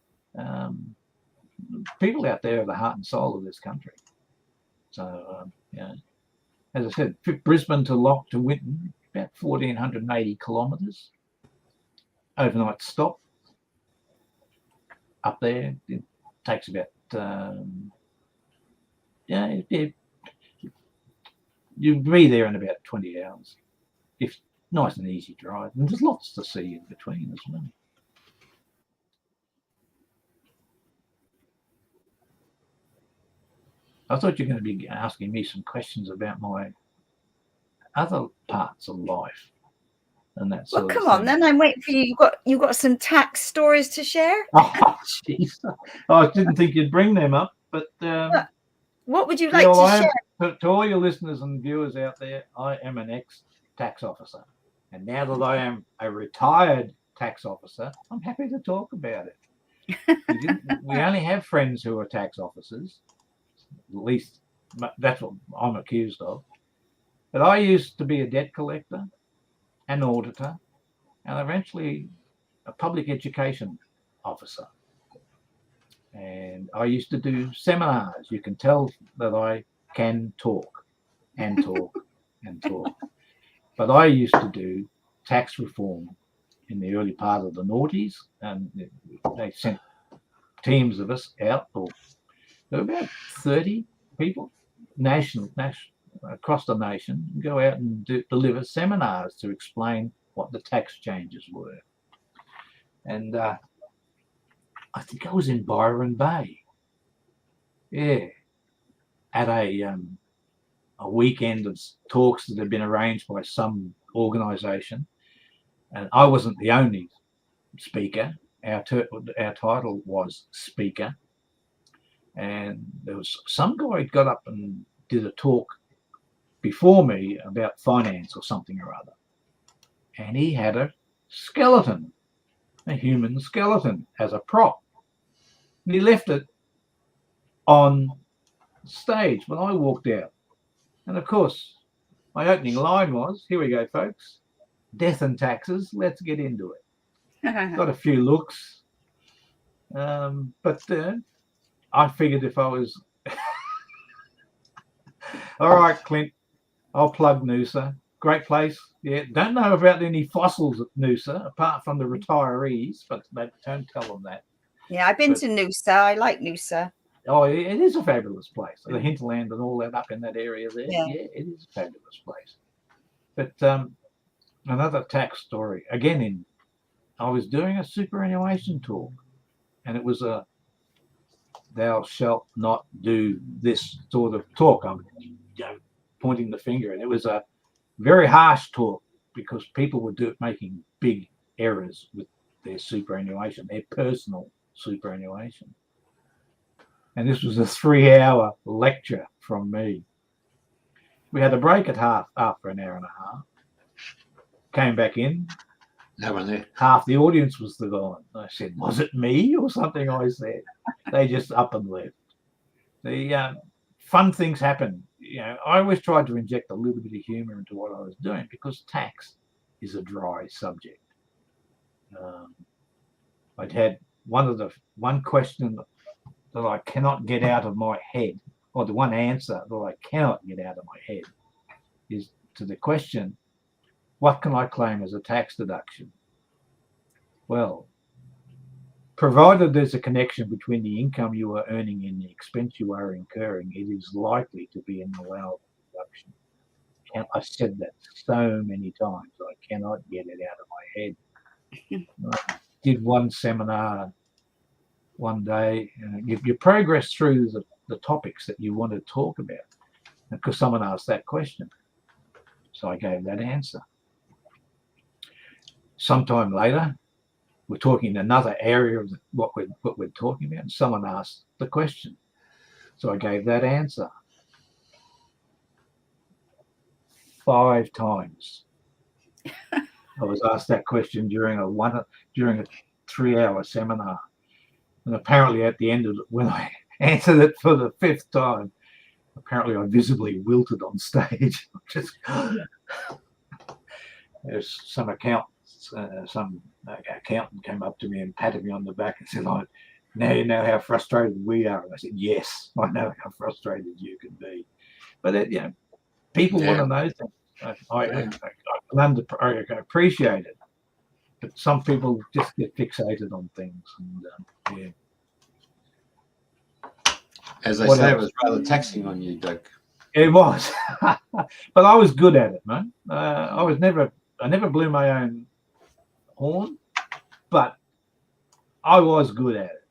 People out there are the heart and soul of this country. So, as I said, Brisbane to Winton, about 1,480 kilometres. Overnight stop up there. It takes about, you'll be there in about 20 hours. If nice and easy drive. And there's lots to see in between as well. I thought you were going to be asking me some questions about my other parts of life and that sort of thing. Well, come on, then I'm waiting for you. You got some tax stories to share? Oh, jeez. I didn't think you'd bring them up, but what would you like to share? To all your listeners and viewers out there, I am an ex-tax officer. And now that I am a retired tax officer, I'm happy to talk about it. We only have friends who are tax officers. At least that's what I'm accused of. But I used to be a debt collector, an auditor, and eventually a public education officer. And I used to do seminars. You can tell that I can talk and talk and talk. But I used to do tax reform in the early part of the noughties, and they sent teams of us out, or there were about 30 people, national across the nation, go out and deliver seminars to explain what the tax changes were. And I think I was in Byron Bay, at a weekend of talks that had been arranged by some organisation, and I wasn't the only speaker. Our title was speaker, and there was some guy who got up and did a talk before me about finance or something or other, and he had a skeleton, a human skeleton, as a prop, and he left it on stage when I walked out. And of course, my opening line was, here we go, folks, death and taxes, let's get into it. Got a few looks, but I figured if I was all right, Clint, I'll plug Noosa. Great place. Yeah, don't know about any fossils at Noosa apart from the retirees, but don't tell them that. Yeah, I've been to Noosa. I like Noosa. Oh, it is a fabulous place. The hinterland and all that up in that area there. Yeah. Yeah, it is a fabulous place. But another tax story. Again, I was doing a superannuation talk, and it was a "thou shalt not do this" sort of talk. I'm pointing the finger, and it was a very harsh talk because people were making big errors with their superannuation, their personal superannuation. And this was a 3-hour lecture from me. We had a break at half after an hour and a half. Came back in. No one there. Half the audience was gone. I said, "Was it me or something?" I said. They just up and left. The fun things happen. I always tried to inject a little bit of humour into what I was doing because tax is a dry subject. I'd had one question that I cannot get out of my head, or the one answer that I cannot get out of my head, is to the question, what can I claim as a tax deduction? Well, provided there's a connection between the income you are earning and the expense you are incurring, it is likely to be an allowable deduction. And I said that so many times, I cannot get it out of my head. I did one seminar one day. You progress through the topics that you want to talk about because someone asked that question. So I gave that answer. Sometime later, we're talking in another area of what we're talking about, and someone asked the question. So I gave that answer. 5 times. I was asked that question during a 3-hour seminar. And apparently at the end of it, when I answered it for the 5th time, apparently I visibly wilted on stage. Just there's some accountant came up to me and patted me on the back and said, "Now you know how frustrated we are." And I said, "Yes, I know how frustrated you can be." But people want to know things. I appreciate it, but some people just get fixated on things. And As they say, it was rather taxing on you, Doug. It was, but I was good at it, man. I never blew my own horn, but I was good at it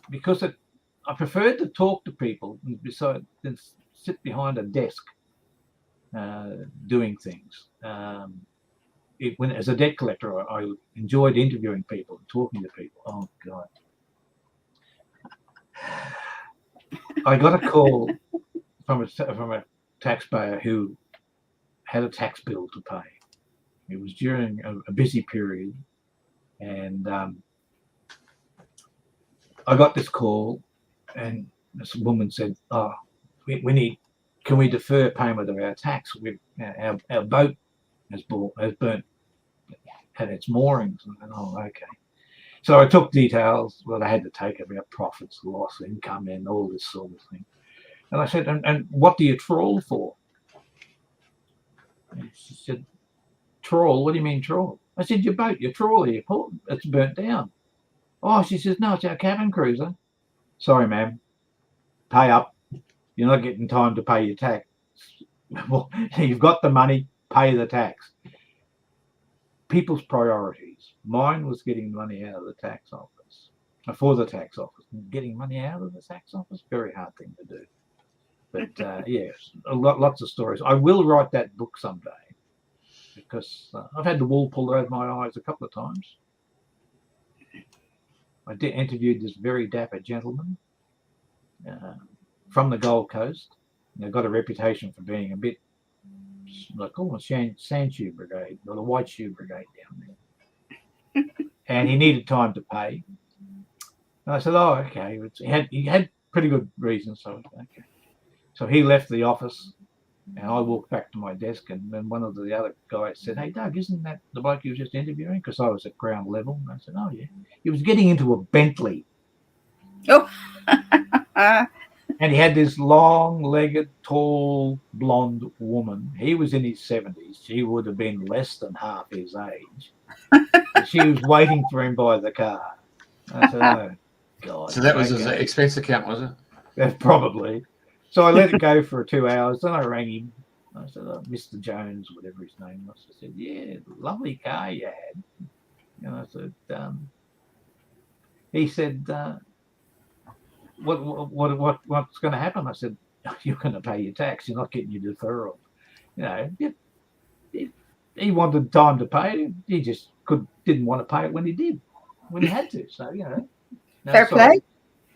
because I preferred to talk to people than sit behind a desk doing things. As a debt collector, I enjoyed interviewing people and talking to people. Oh God. I got a call from a taxpayer who had a tax bill to pay. It was during a busy period, and I got this call, and this woman said, "Oh, can we defer payment of our tax? Our boat has burnt, had its moorings." And oh, okay. So I took details that I had to take about profits, loss, income, and all this sort of thing. And I said, and what do you trawl for? And she said, "Trawl? What do you mean trawl?" I said, "Your boat, your trawler, it's burnt down." "Oh," she says, "no, it's our cabin cruiser." "Sorry, ma'am, pay up. You're not getting time to pay your tax." Well, you've got the money, pay the tax. People's priorities. Mine was getting money out of the tax office, for the tax office. Getting money out of the tax office, very hard thing to do. But yes, lots of stories. I will write that book someday because I've had the wool pulled over my eyes a couple of times. I interviewed this very dapper gentleman from the Gold Coast. They've got a reputation for being a bit like almost sand shoe brigade, or the white shoe brigade down there. And he needed time to pay. And I said, "Oh, okay." He had pretty good reasons, so okay. So he left the office, and I walked back to my desk, and then one of the other guys said, "Hey, Doug, isn't that the bloke you were just interviewing?" Because I was at ground level. And I said, "Oh, yeah." He was getting into a Bentley. Oh. And he had this long-legged, tall, blonde woman. He was in his 70s. She would have been less than half his age. And she was waiting for him by the car. I said, oh, God. So that was his okay. expense account, was it? Yeah, probably. So I let it go for 2 hours. Then I rang him. I said, oh, Mr. Jones, whatever his name was. I said, yeah, lovely car you had. And I said, he said, what's going to happen? I said, you're going to pay your tax. You're not getting your deferral. You know, he wanted time to pay it. He just didn't want to pay it when he had to. So, you know. No, Fair play.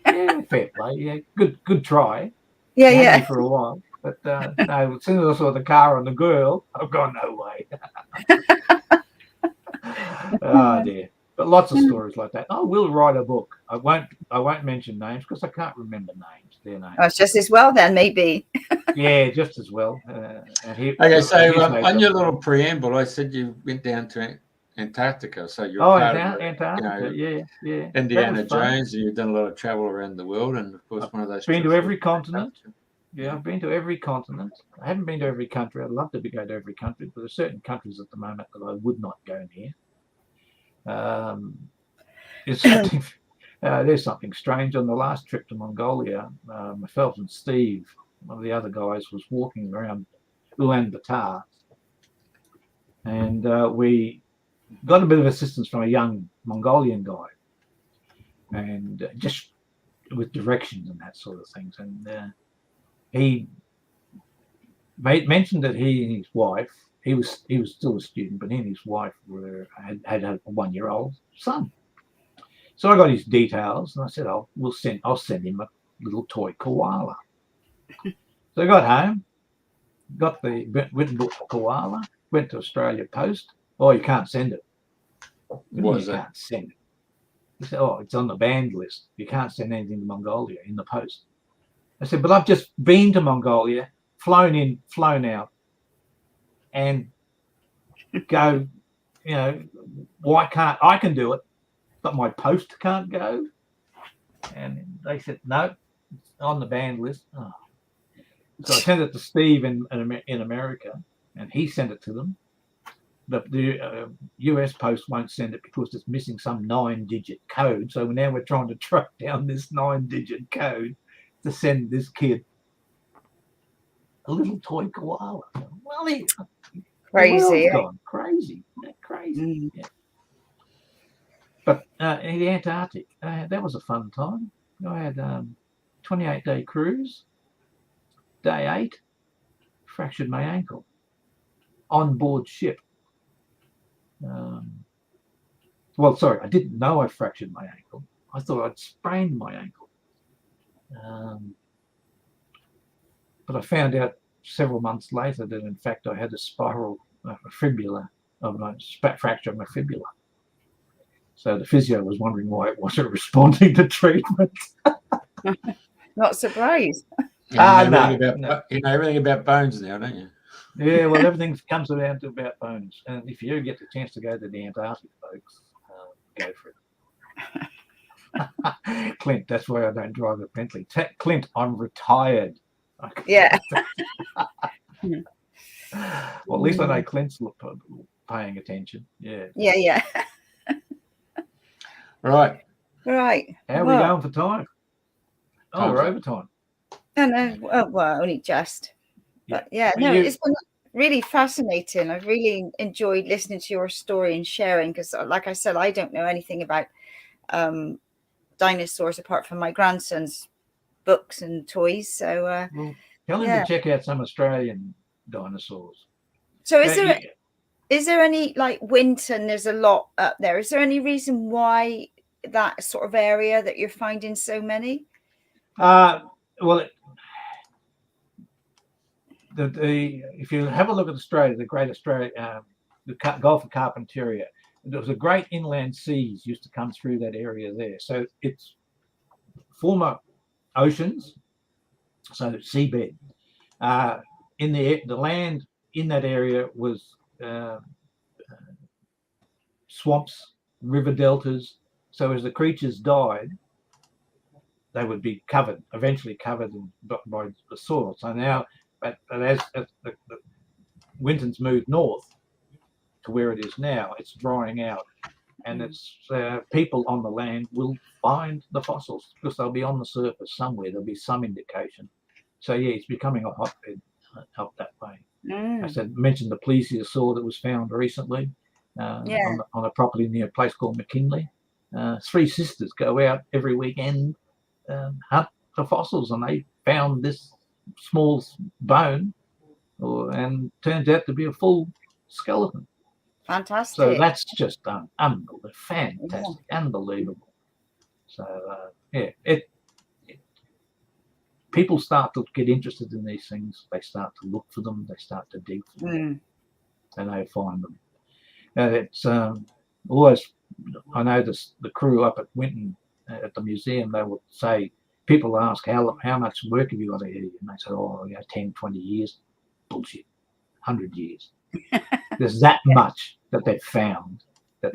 Yeah, fair play. Yeah, good try. Yeah, He had yeah. me for a while. But no, as soon as I saw the car and the girl, I've gone, no way. Oh dear. But lots of stories like that. I will write a book. I won't mention names because I can't remember their names. Oh, it's just as well then, maybe. Yeah, just as well. Okay, so on your little preamble, I said you went down to Antarctica, so you're part of Antarctica, yeah. Indiana Jones, and you've done a lot of travel around the world, and of course, one of those. Been to every continent. Yeah, I've been to every continent. I haven't been to every country. I'd love to go to every country, but there's certain countries at the moment that I would not go near. There's something strange. On the last trip to Mongolia, myself and Steve, one of the other guys, was walking around Ulaanbaatar, and we got a bit of assistance from a young Mongolian guy, and just with directions and that sort of things. And he mentioned that he and his wife, he was still a student, but he and his wife had a 1-year-old son. So I got his details, and I said, I'll send him a little toy koala. So I got home, got the Winton koala, went to Australia Post. Oh, you can't send it. You can't send it. He said, oh, it's on the banned list. You can't send anything to Mongolia in the post. I said, but I've just been to Mongolia, flown in, flown out, and go, you know, why can't I can do it, but my post can't go? And they said, no, it's on the banned list. Oh. So I sent it to Steve in America, and he sent it to them. But the US Post won't send it because it's missing some 9-digit code. So now we're trying to track down this 9-digit code to send this kid a little toy koala. Well, Crazy. Crazy. Crazy. Yeah. But in the Antarctic, that was a fun time. I had a 28-day cruise. Day 8, fractured my ankle on board ship. I didn't know I fractured my ankle. I thought I'd sprained my ankle. But I found out several months later that in fact I had a spiral fibula of my fracture of my fibula. So the physio was wondering why it wasn't responding to treatment. Not surprised. You know everything about bones now, don't you? Yeah, well, everything comes down to about bones. And if you ever get the chance to go to the Antarctic, folks, go for it. Clint, that's why I don't drive a Bentley. Clint, I'm retired. Yeah. Well, at least I know Clint's paying attention. Yeah. Yeah. Right. How are we going for time? Oh, we're over time. No, well, only just. But yeah, it's been really fascinating. I've really enjoyed listening to your story and sharing because, like I said, I don't know anything about dinosaurs apart from my grandson's books and toys. So tell him to check out some Australian dinosaurs. So is there any, like Winton, there's a lot up there. Is there any reason why that sort of area that you're finding so many? Well, if you have a look at Australia, the Great Australia, the Gulf of Carpentaria, there was a great inland seas used to come through that area there. So it's former oceans, so seabed. In the land in that area was swamps, river deltas. So as the creatures died, they would be eventually covered by the soil. So now, but as the Winton's moved north to where it is now, it's drying out And it's people on the land will find the fossils because they'll be on the surface somewhere. There'll be some indication. So yeah, it's becoming a hotbed up that way. I mentioned the plesiosaur that was found recently on a property near a place called McKinley. 3 sisters go out every weekend, hunt for fossils, and they found this small bone, and turns out to be a full skeleton. Fantastic. So that's just unbelievable, fantastic, unbelievable. So people start to get interested in these things. They start to look for them. They start to dig for them, and they find them. And it's always, I noticed the crew up at Winton at the museum, they would say, people ask, how much work have you got ahead of you? And they say, 10, 20 years. Bullshit. 100 years. There's that much that they've found that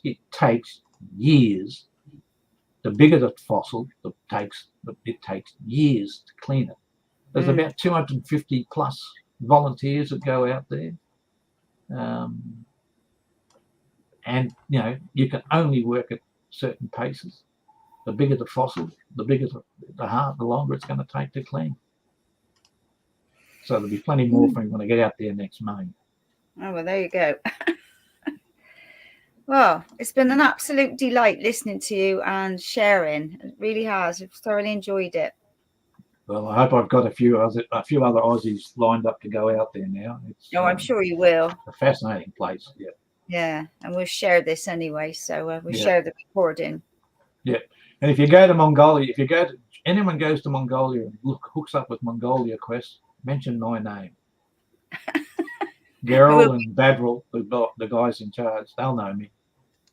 it takes years. The bigger the fossil, it takes years to clean it. There's about 250 plus volunteers that go out there. And you can only work at certain paces. The bigger the fossil, the bigger the longer it's going to take to clean. So there'll be plenty more for you when I get out there next May. Oh, well, there you go. Well, it's been an absolute delight listening to you and sharing. It really has. I've thoroughly enjoyed it. Well, I hope I've got a few other Aussies lined up to go out there now. I'm sure you will. A fascinating place. Yeah. Yeah, and we'll share this anyway. So we'll share the recording. Yeah, and if you go to Mongolia, anyone goes to Mongolia and hooks up with Mongolia Quest, mention my name. Gerald and Badril, the guys in charge, they'll know me.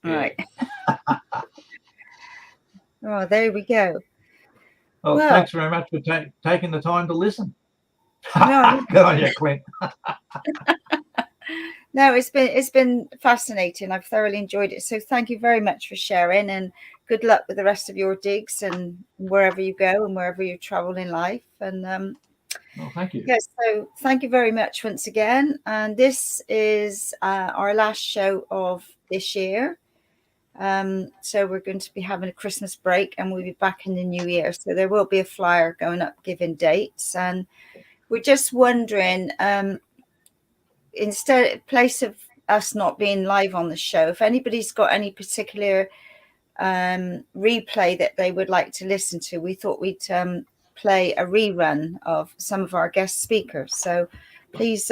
Right. Oh, there we go. Well, thanks very much for taking the time to listen. No, good on you, Clint. No, it's been fascinating. I've thoroughly enjoyed it. So thank you very much for sharing, and good luck with the rest of your digs and wherever you go and wherever you travel in life. And well, thank you. Yes, so thank you very much once again. And this is our last show of this year. So we're going to be having a Christmas break, and we'll be back in the new year. So there will be a flyer going up giving dates, and we're just wondering, in place of us not being live on the show, if anybody's got any particular replay that they would like to listen to, we thought we'd play a rerun of some of our guest speakers. So please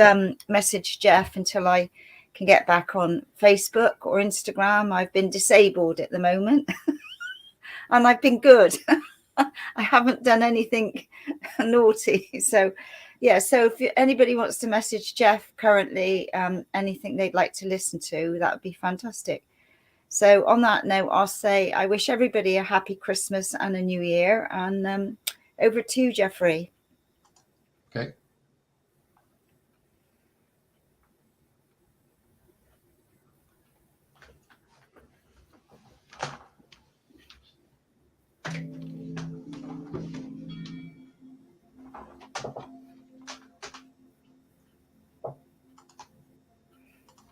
message Jeff until I can get back on Facebook or Instagram. I've been disabled at the moment and I've been good. I haven't done anything naughty. So yeah, so if anybody wants to message Jeff currently, anything they'd like to listen to, that would be fantastic. So on that note, I'll say I wish everybody a happy Christmas and a new year. And over to you, Jeffrey.